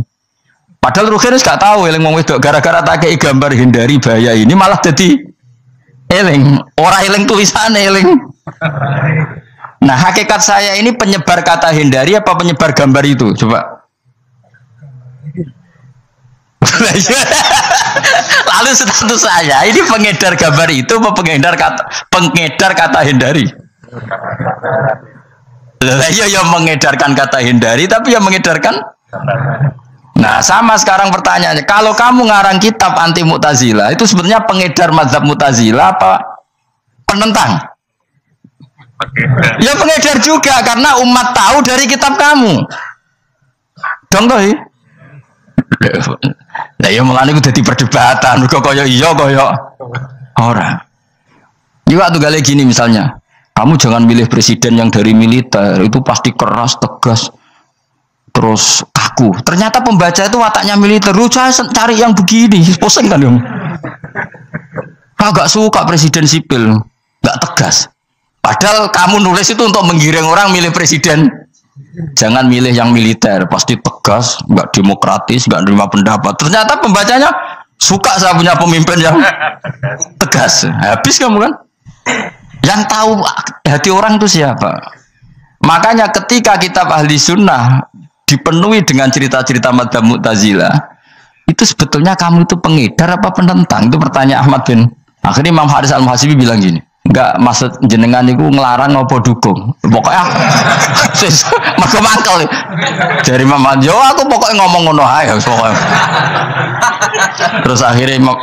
Padahal Rukinus gak tahu, eling wong wedok gara-gara tak kei gambar hindari bahaya ini malah jadi eling. Orang eling tulisannya eling. Nah, hakikat saya ini penyebar kata hindari apa penyebar gambar itu? Coba. Lalu status saya ini pengedar gambar itu apa pengedar kata hindari? Lah iya yang mengedarkan kata hindari tapi yang mengedarkan. Nah, sama sekarang pertanyaannya, kalau kamu ngarang kitab anti Mu'tazilah itu sebetulnya pengedar mazhab Mu'tazilah apa penentang? Ya pengedar juga karena umat tahu dari kitab kamu. Dong toh. Lah ya mulane ku dadi perdebatan, kok koyo iya koyo ora. Juga tuh gale gini misalnya, kamu jangan milih presiden yang dari militer, itu pasti keras, tegas, terus kaku. Ternyata pembaca itu wataknya militer. Lu cari yang begini, pusing kan dong. Agak suka presiden sipil, nggak tegas. Padahal kamu nulis itu untuk menggiring orang milih presiden. Jangan milih yang militer, pasti tegas, nggak demokratis, nggak nerima pendapat. Ternyata pembacanya suka saya punya pemimpin yang tegas. Habis kamu kan? Yang tahu hati orang itu siapa? Makanya ketika kitab ahli sunnah dipenuhi dengan cerita-cerita madzhab Mu'tazilah, itu sebetulnya kamu itu pengedar apa penentang? Itu pertanyaan Ahmad bin. Akhirnya Imam Haris Al-Muhasibi bilang gini, enggak, maksud jenengan itu ngelarang apa dukung. Pokoknya mergo mangkel. Dari Imam Haris, yo aku pokoknya ngomong ngono ae pokoknya. Terus akhirnya Imam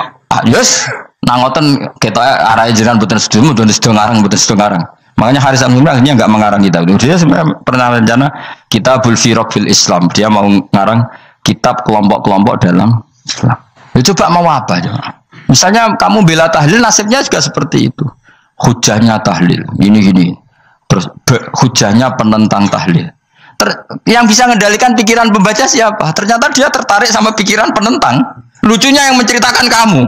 yes, nangoten kita arah jenengan mboten sedo ngarang, mboten sedo ngarang. Makanya Haris Al-Muhasibi akhirnya enggak mengarang kitab itu. Dia sebenarnya pernah rencana Kitabul Firaq fil Islam. Dia mau ngarang kitab kelompok-kelompok dalam Islam. Ya, coba mau apa coba? Misalnya kamu bela tahlil, nasibnya juga seperti itu. Hujahnya tahlil, gini-gini. Terus hujahnya penentang tahlil. Yang bisa mengendalikan pikiran pembaca siapa? Ternyata dia tertarik sama pikiran penentang. Lucunya yang menceritakan kamu,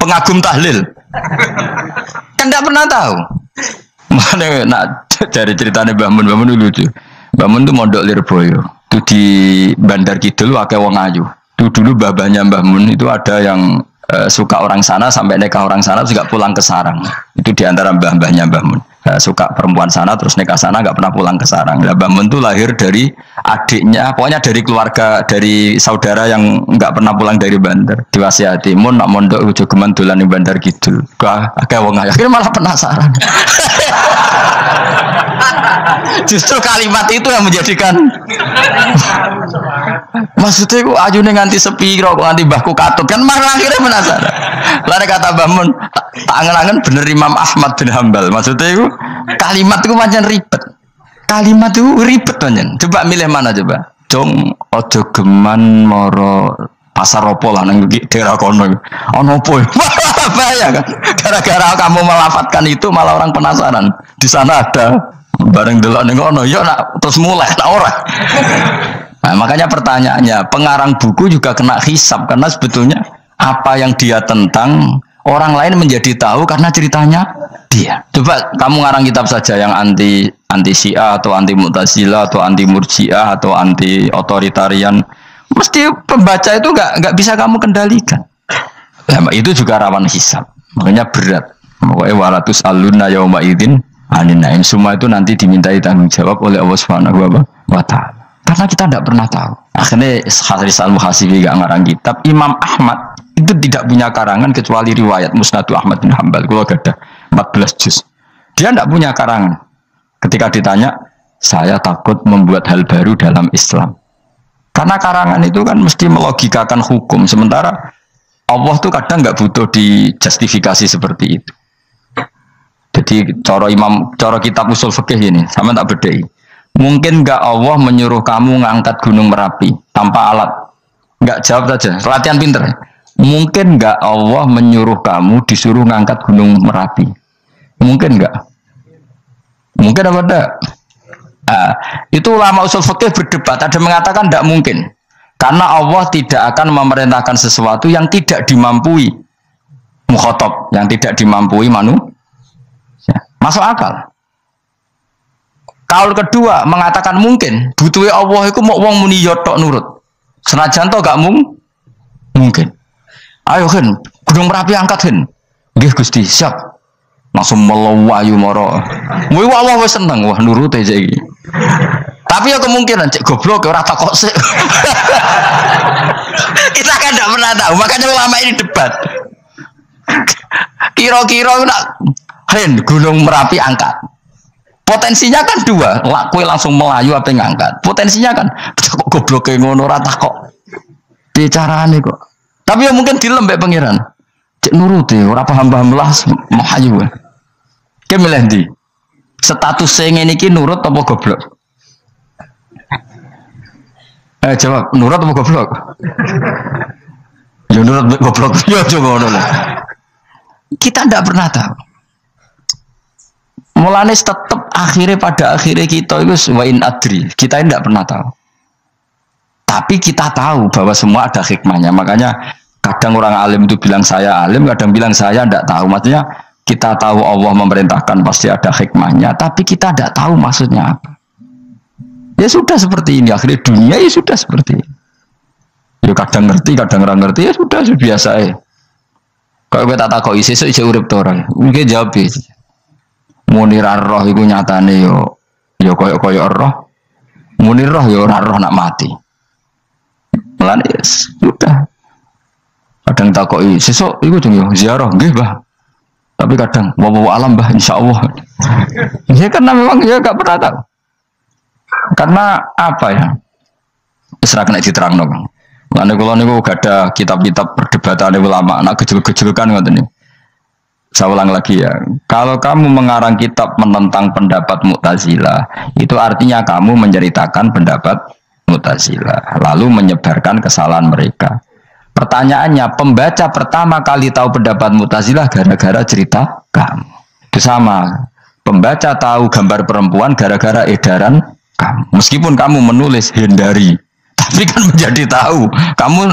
pengagum tahlil. Kan tidak pernah tahu. Mana nak dari ceritanya Mbah Mun lucu. Mbah Mun itu mondok Lirboyo. Itu di Bandar Kidul akeh wong ayu. Itu dulu babanya Mbah Mun itu ada yang suka orang sana sampai nikah orang sana juga pulang ke sarang. Itu diantara mbah-mbahnya Mbah Mun. Suka perempuan sana terus nikah sana nggak pernah pulang ke sarang. Nah, Mbah Mun itu lahir dari adiknya, pokoknya dari keluarga, dari saudara yang nggak pernah pulang dari Bandar. Diwasiati Mun nak mondok ujo geman dolan di Bandar Kidul. Kayak wong akhirnya malah penasaran. Justru kalimat itu yang menjadikan maksudnya aku ajune nganti sepiro kok nganti mbahku katut kan malah akhirnya penasaran. Lare kata Mbah Mun tak angen-angen bener Imam Ahmad bin Hambal. Maksudnya itu kalimat itu pancen ribet. Kalimat itu ribet pancen. Coba milih mana coba? Jong ojo geman moro pasar opo lah nang daerah kono. Ono opo? Bahaya kan. Gara-gara kamu melafatkan itu malah orang penasaran. Di sana ada bareng delok ning kono ya nak terus mulai tak ora. Nah, makanya pertanyaannya, pengarang buku juga kena hisab karena sebetulnya apa yang dia tentang orang lain menjadi tahu karena ceritanya dia. Coba kamu ngarang kitab saja yang anti Syiah atau anti Mu'tazilah atau anti Murji'ah atau anti otoritarian, mesti pembaca itu nggak bisa kamu kendalikan. Nah, itu juga rawan hisab. Makanya berat. Pokoknya walatus alunna yauma idzin anin naim, semua itu nanti dimintai tanggung jawab oleh Allah Subhanahu wa taala. Karena kita tidak pernah tahu. Akhirnya Haris Al-Muhasibi gak ngarang kitab. Imam Ahmad itu tidak punya karangan kecuali riwayat Musnadu Ahmad bin Hambal. Kalau ada 14 juz. Dia tidak punya karangan. Ketika ditanya, saya takut membuat hal baru dalam Islam. Karena karangan itu kan mesti melogikakan hukum. Sementara Allah tuh kadang nggak butuh dijustifikasi seperti itu. Jadi cara kitab usul fikih ini, sama tak bedai. Mungkin nggak Allah menyuruh kamu ngangkat gunung Merapi tanpa alat? Nggak, jawab saja. Latihan pinter. Mungkin nggak Allah menyuruh kamu disuruh ngangkat gunung Merapi? Mungkin nggak? Mungkin apa enggak? Nah, itu ulama usul fikih berdebat. Ada mengatakan tidak mungkin. Karena Allah tidak akan memerintahkan sesuatu yang tidak dimampui mukhatab, yang tidak dimampui manusia. Masuk akal. Kaul kedua mengatakan mungkin. Butuhnya Allah itu mau wong muni yotok nurut. Senajan to gak mungkin. Ayo Hen, Gunung Merapi angkat Hen. Nggih Gusti, siap. Langsung melawayu moro. Wih Allah wis seneng, wah nurut aja iki. Tapi ya kemungkinan cek goblok ora takok sik. Kita kan tidak pernah tahu, makanya ulama ini debat. Kira-kira nak Hen Gunung Merapi angkat. Potensinya kan dua, kue langsung melayu apa ngangkat. Potensinya kan kok goblok kayak ngono ora takok. Bicarane kok. Tapi ya mungkin dilembek pangeran. Cek nuruti, ora paham-paham lah melayu. Ki milih ndi? Status sing ngene iki nurut apa goblok? Jawab, nurut apa goblok? Ya nurut goblok. Ya coba ngono. Kita ndak pernah tahu. Mulane tetap pada akhirnya kita itu wa in adri. Kita tidak pernah tahu. Tapi kita tahu bahwa semua ada hikmahnya. Makanya kadang orang alim itu bilang saya alim, kadang bilang saya tidak tahu. Maksudnya kita tahu Allah memerintahkan pasti ada hikmahnya, tapi kita tidak tahu maksudnya apa. Ya sudah seperti ini. Akhirnya dunia ya sudah seperti ini. Ya kadang ngerti, kadang orang ngerti, ya sudah biasa ya. Kalau kita tak tahu isi urip to orang. Mungkin jawab Munir roh iku nyatane yo koyo roh. Munir roh yo ora roh nak mati. Mulane sudah. Kadang takoki sesuk iku jeng yo ziarah nggih, Mbah. Tapi kadang wa alam, Mbah, insyaallah. Ya karena memang ya gak pernah tahu. Karena apa ya? Wis ra kena diterangno, Kang. Mulane kula niku gak ada kitab-kitab perdebatan ulama, anak gejul-gejulkan ngoten niku. Saya ulang lagi ya, kalau kamu mengarang kitab menentang pendapat Mu'tazilah, itu artinya kamu menceritakan pendapat Mu'tazilah, lalu menyebarkan kesalahan mereka. Pertanyaannya, pembaca pertama kali tahu pendapat Mu'tazilah gara-gara cerita kamu. Itu sama, pembaca tahu gambar perempuan gara-gara edaran kamu. Meskipun kamu menulis hindari, tapi kan menjadi tahu. Kamu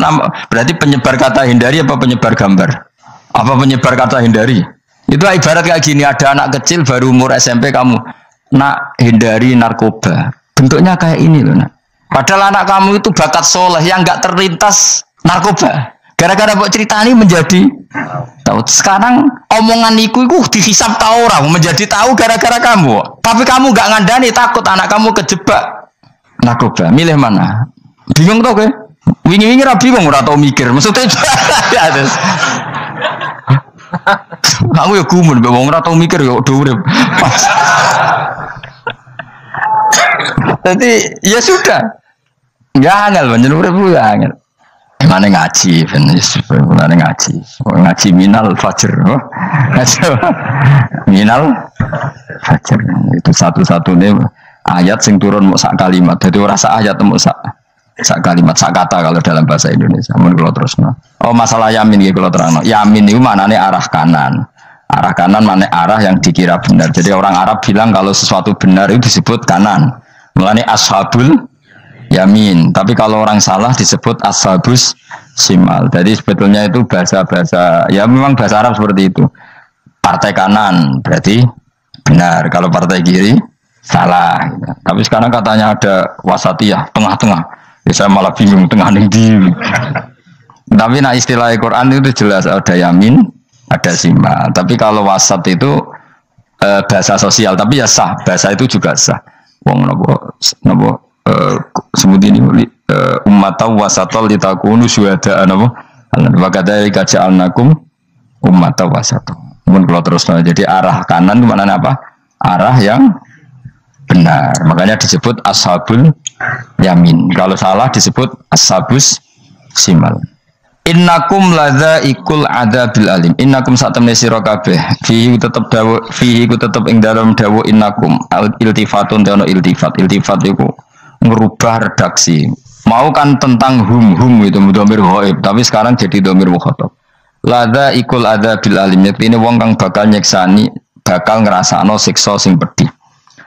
berarti penyebar kata hindari apa penyebar gambar? Apa penyebar kata hindari? Itu ibarat kayak gini, ada anak kecil baru umur SMP kamu nak hindari narkoba. Bentuknya kayak ini loh nak. Padahal anak kamu itu bakat soleh yang nggak terlintas narkoba. Gara-gara buat cerita ini menjadi tahu. Sekarang omongan iku dihisap tahu orang menjadi tahu gara-gara kamu. Tapi kamu nggak ngandani, takut anak kamu kejebak narkoba. Milih mana? Bingung tau ke? Wingi-wingi ra bingung ora tau mikir. Maksudnya aku ya gumun, wong ora tau mikir ya urip. Jadi ya sudah. Enggak angel banyak urip ya angel. Mana ngaji, mana ngaji minal fajr. Minal fajr itu satu-satunya ayat sing turun mau sak kalimat. Jadi ora sak ayat mau sak kalimat, sak kata kalau dalam bahasa Indonesia. Mun kula terusno. Oh, masalah yamin iki kula terangno. Yamin itu maknane arah kanan. Arah kanan maknane arah yang dikira benar. Jadi orang Arab bilang kalau sesuatu benar itu disebut kanan. Mulane ashabul yamin. Tapi kalau orang salah disebut ashabus simal. Jadi sebetulnya itu bahasa-bahasa ya memang bahasa Arab seperti itu. Partai kanan berarti benar. Kalau partai kiri salah. Tapi sekarang katanya ada wasatiyah, tengah-tengah. Ya, saya malah bingung tengah ning ndi. Tapi nah istilah Al-Qur'an itu jelas ada yamin, ada simal. Tapi kalau wasat itu bahasa sosial, tapi ya sah. Bahasa itu juga sah. Wong napa sebut ini ummatan wasatol litakunu syuhada napa? Wa kadzalika ja'alnakum ummatan wasatol. Mun kalau terus jadi arah kanan itu maknanya apa? arah yang benar. Makanya disebut ashabul yamin. Kalau salah disebut ashabus simal. Innakum ladzaiqul adabil alim. Innakum satamne sira kabeh. Fihi tetep dawu, fihi ku tetep ing dalam dawu innakum. Iltifatun ono iltifat. Iltifat iku ngerubah redaksi. Mau kan tentang hum itu dhamir ghaib, tapi sekarang jadi dhamir mukhatab. Ladzaiqul adabil alim. Yektine wong kang bakal nyeksani, bakal ngrasakno siksa sing pedih.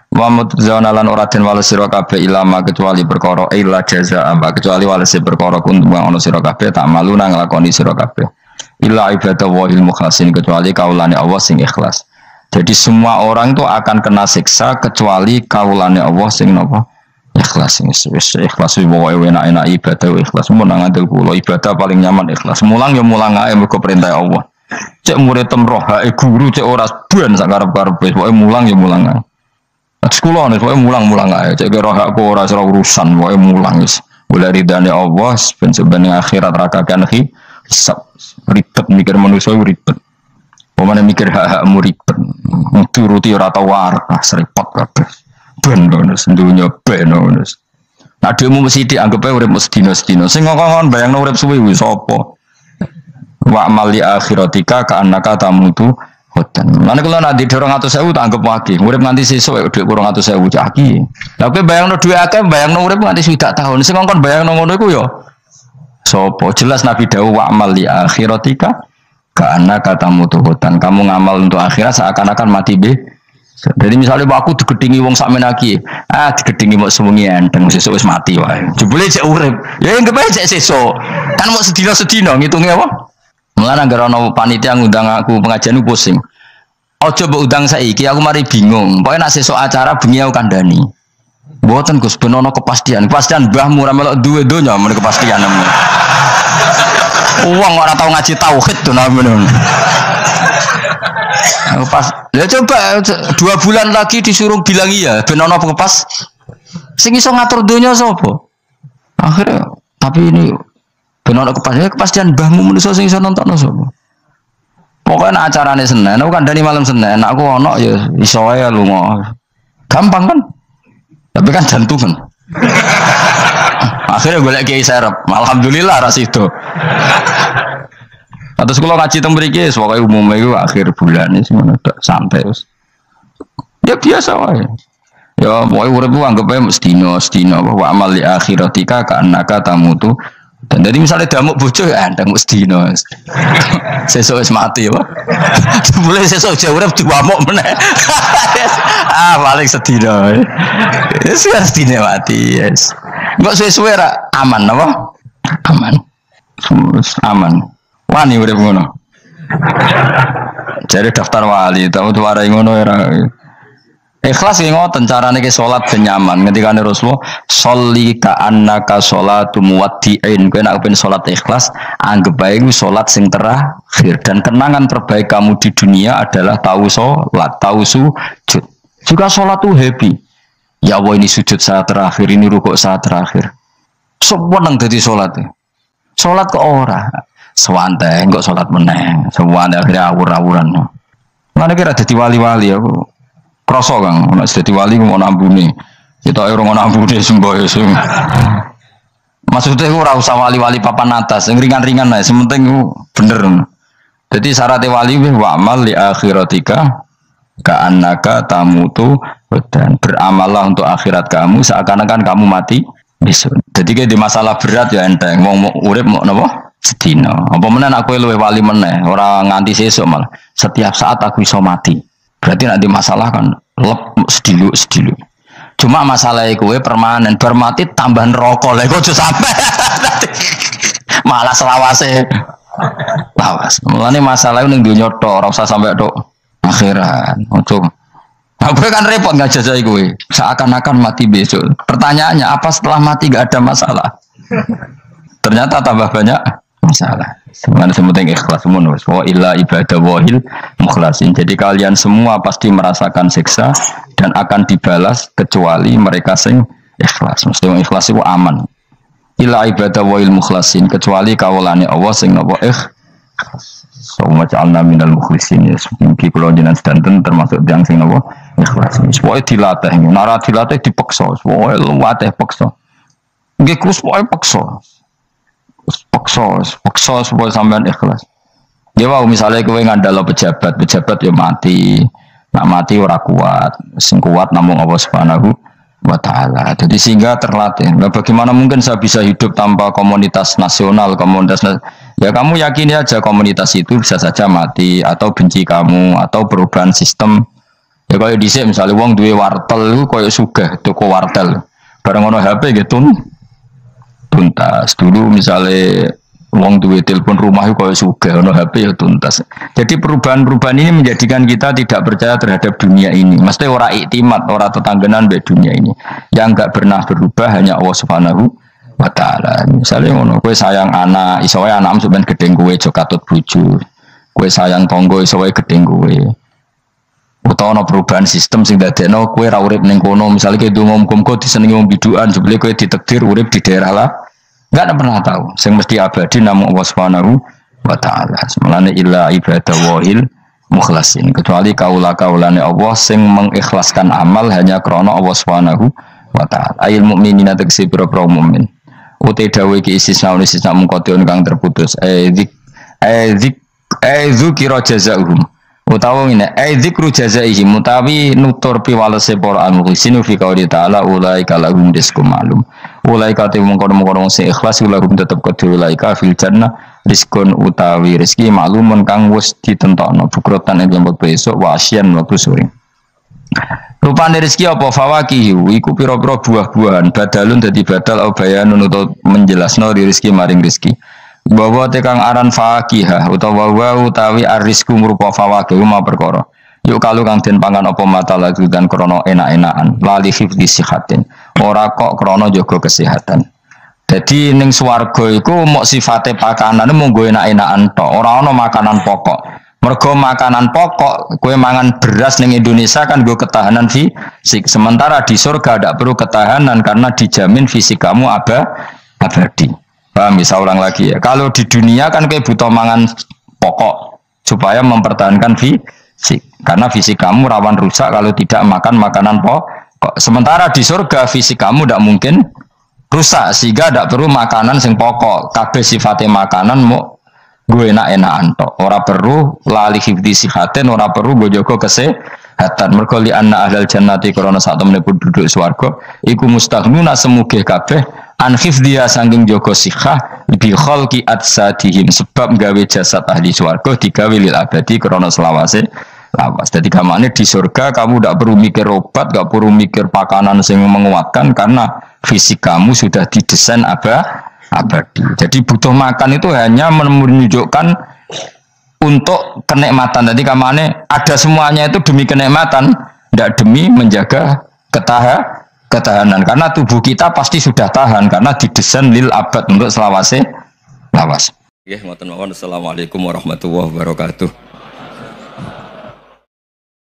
Wa mutzauna lan ora den wales sira kabeh ilama kecuali perkara illa jazaa kecuali wales perkara kun ana sira kabeh tak malu nang nglakoni sira kabeh illa ibadah wa ilmu mukhlasin kecuali kaulane Allah sing ikhlas. Jadi semua orang itu akan kena siksa kecuali kaulane Allah sing napa ikhlas. Wis ikhlas wae enak-enak ibadah ikhlas mun nang ngandel kula ibadah paling nyaman ikhlas. Mulang ya mulang ae mergo perintah Allah. Cek murid temroh hae guru cek ora ben sak karep-karepe wae mulang ya mulang ae. Sekolah nih, pokoknya mulang-mulang aja. Cek roh aku ora urusan, pokoknya mulang is. Boleh ridane Allah, sebenarnya akhirat rakakan hisab ribet mikir manusia ribet. Pemane mikir hak-hakmu ribet. Turuti ora tau warah, serepot kabeh. Ben bonus, dunya ben bonus. Nah dhewe mesti dianggap ae urip sedina-sedina. Sing ngomong bayangno urip suwe kuwi sapa? Wa amal li akhiratika ka annaka tamutu. Mana kalau nanti 200.000 tak anggap lagi, urip nganti sesuk duit 200.000 caki. Tapi bayangno duit akeh, bayangno urip nganti swidak tahun. Sing ngongkon bayangno ngono iku ya. Sopo jelas Nabi dawuh wa amal li akhiratika karena katamu tuhutan. Kamu ngamal untuk akhirat seakan-akan mati be. Jadi misalnya aku digedingi wong sakmen iki, digedingi mok sewengi enteng sesuk wis mati wae. Jebule cek urip. Ya enggak bae cek sesuk. Kan mok sedina-sedina ngitunge apa? Mulane anggere ana panitia ngundang aku pengajian pusing. Ojo mbok undang saiki aku mari bingung. Pokoke nek sesuk acara bengi aku kandhani. Mboten Gus ben ana kepastian. Kepastian mbahmu ora melok duwe donya men kepastian. Wong ora tau ngaji tauhid to namene. Pas ya coba 2 bulan lagi disuruh bilang iya ben ana kepas. Sing iso ngatur donya sapa? Akhirnya tapi ini benar kepastian mbahmu manusia sing iso nonton sapa. Pokoknya acarane Senin, aku kandhani malam Senin, aku ono ya iso wae lunga. Gampang kan? Tapi kan jantungan. Akhirnya golek kiai serep. Alhamdulillah ras itu. Terus kula ngaji teng mriki pokoke umume iku akhir bulan iki ngono santai wis. Ya biasa wae. Ya pokoke urip ku anggap ae sedina wa amal li akhiratika ka annaka tamutu. Dan dari misalnya damuk bojo ya ndang sedina. Sesuk wis mati ya. Mulai sesuk jauh urip diwamuk meneh. Paling sedina. Wis sedina mati, yes. Engko suwe-suwe ra aman apa? Aman. Aman. Wani urip ngono. Jadi daftar wali, tahu warai ngono ora. Ikhlas ki ngoten carane ki salat ben nyaman. Ngendikane Rasulullah, "Sholli ka annaka sholatu muwaddi'in." Kowe nek pengen salat ikhlas, anggap bae iku salat sing terakhir dan kenangan terbaik kamu di dunia adalah tahu salat, tahu sujud. Juga salat tuh happy. Ya Allah ini sujud saat terakhir, ini rukuk saat terakhir. Seneng dadi salat. Salat kok ora. Sewante kok salat meneh. Sewante akhirnya awur-awuran. Mana kira dadi wali-wali aku. Kroso Kang, nek dadi wali ku ono ambune. Kita ora ono ambune semboyo sing. Maksudnya ora usah wali-wali papan atas, sing ringan-ringan ae, sementing ku bener. Jadi syarat wali wa amal li akhiratika ka annaka tamutu dan beramallah untuk akhirat kamu seakan-akan kamu mati besok. Jadi kayak di masalah berat ya enteng, wong urip mau napa? Sedina. Apa meneh aku luwih wali meneh, ora nganti sesuk malah. Setiap saat aku iso mati. Berarti nanti masalah kan lep sedilu. Cuma masalah kowe permanen bar mati tambahan rokok lha kok aja sampe. Malah selawase. Lawas. Mulane masalah ning donya tok ora usah sampe tok akhirat. Ojo. Aku kan repot ngajajai kowe. Seakan-akan mati besok. Pertanyaannya apa setelah mati gak ada masalah? Ternyata tambah banyak masalah. Semuanya semuanya ikhlas semua. Wa illa ibadah wahil mukhlasin. Jadi kalian semua pasti merasakan siksa dan akan dibalas kecuali mereka sing ikhlas. Maksudnya ikhlas itu aman. Illa ibadah wahil mukhlasin kecuali kawulane Allah sing napa ikhlas. Suma ja'alna minal mukhlisin ya. Mungkin kalau jenengan sedanten termasuk yang sing napa ikhlas. Pokoke dilatih, nara dilatih dipaksa, pokoke luwateh paksa. Nggih kus pokoke paksa. Paksa supaya sampean ikhlas. Ya wae misale kowe ngandalo pejabat ya mati. Nak mati ora kuat, sing kuat namung Allah Subhanahu wa taala. Jadi sehingga terlatih. Nah, bagaimana mungkin saya bisa hidup tanpa komunitas nasional, ya kamu yakini aja komunitas itu bisa saja mati atau benci kamu atau perubahan sistem. Ya kayak dhisik misalnya wong duwe wartel iku koyo sugih toko wartel. Bareng ono HP gitu tuntas. Dulu misalnya wong duwe telepon rumah itu koyo sugih ono HP ya tuntas. Jadi perubahan-perubahan ini menjadikan kita tidak percaya terhadap dunia ini. Mesti ora iktimat, ora tetanggenan be dunia ini. Yang enggak pernah berubah hanya Allah Subhanahu wa taala. Misalnya ngono, kowe sayang anak, iso wae anakmu sampean gedeng kowe aja katut bojo. Kowe sayang tangga iso wae gedeng kowe. Utawa ana perubahan sistem sing dadekno kowe ra urip ning kono, misale kowe ndonga muga-muga disenengi wong bidukan, jebule kowe ditakdir urip di daerah lah. Enggak pernah tahu. Sing mesti abadi namung Allah Subhanahu wa taala. Semalane illa ibadallahil mukhlasin. Kecuali kaula-kaulane Allah sing mengikhlaskan amal hanya krana Allah Subhanahu wa taala. Ail mukminina tegese pira-pira mukmin. Uti dawuh iki istisna mungkotion kang terputus. Dzikra jazaahum. Utawa ngene, dzikru jazaihim mutawi nutur piwalese para al-mukhlisin fi qouli ta'ala ulaika lahum rizqum ma'lum. Ulaika te mungkon-mungkon sing ikhlas lahum tetep kedhe ulaika fil jannah rizqun utawi rezeki maklumun kang wis ditentokno bukrotan ing jambut besok wa asyan waktu sore. Rupane rezeki apa fawakihu iku pira-pira buah-buahan badalun dadi badal bayanun utawa menjelasno rezeki maring rezeki. Bahwa tekang aran fakihah utawa utawi arisku merupa fawakih ma perkara. Yuk kalau kang den pangan apa mata lagi dan krono enak-enakan lali hifdzi sihatin. Ora kok krono jaga kesehatan. Jadi ning swarga iku mok sifate pakanane mung go enak-enakan tok, ora ana makanan pokok. Mergo makanan pokok kowe mangan beras ning Indonesia kan go ketahanan fisik. Sementara di surga tidak perlu ketahanan karena dijamin fisik kamu abadi. Paham, bisa ulang lagi ya. Kalau di dunia kan kayak butuh mangan pokok supaya mempertahankan fisik. Karena fisik kamu rawan rusak kalau tidak makan makanan pokok. Sementara di surga fisik kamu tidak mungkin rusak sehingga tidak perlu makanan sing pokok. Kabeh sifatnya makanan mau gue enak-enakan tok. Ora perlu lali hifdzi sihatin, ora perlu gue jaga kesehatan. Mergo li anna ahlal jannati krana sak temene penduduk swarga iku mustaghnuna semugih kabeh an hifdhiya sanging jaga sihah bi khalqi atsadihim sebab gawe jasad ahli swarga digawe lil abadi krana selawase lawas. Dadi kamane di surga kamu tidak perlu mikir obat, enggak perlu mikir pakanan sing menguatkan karena fisik kamu sudah didesain abadi. Jadi butuh makan itu hanya menunjukkan untuk kenikmatan. Jadi kamane ada semuanya itu demi kenikmatan, tidak demi menjaga ketahanan. Karena tubuh kita pasti sudah tahan karena didesain lil abad untuk selawase lawas. Nggih, ngoten mawon. Assalamualaikum warahmatullahi wabarakatuh.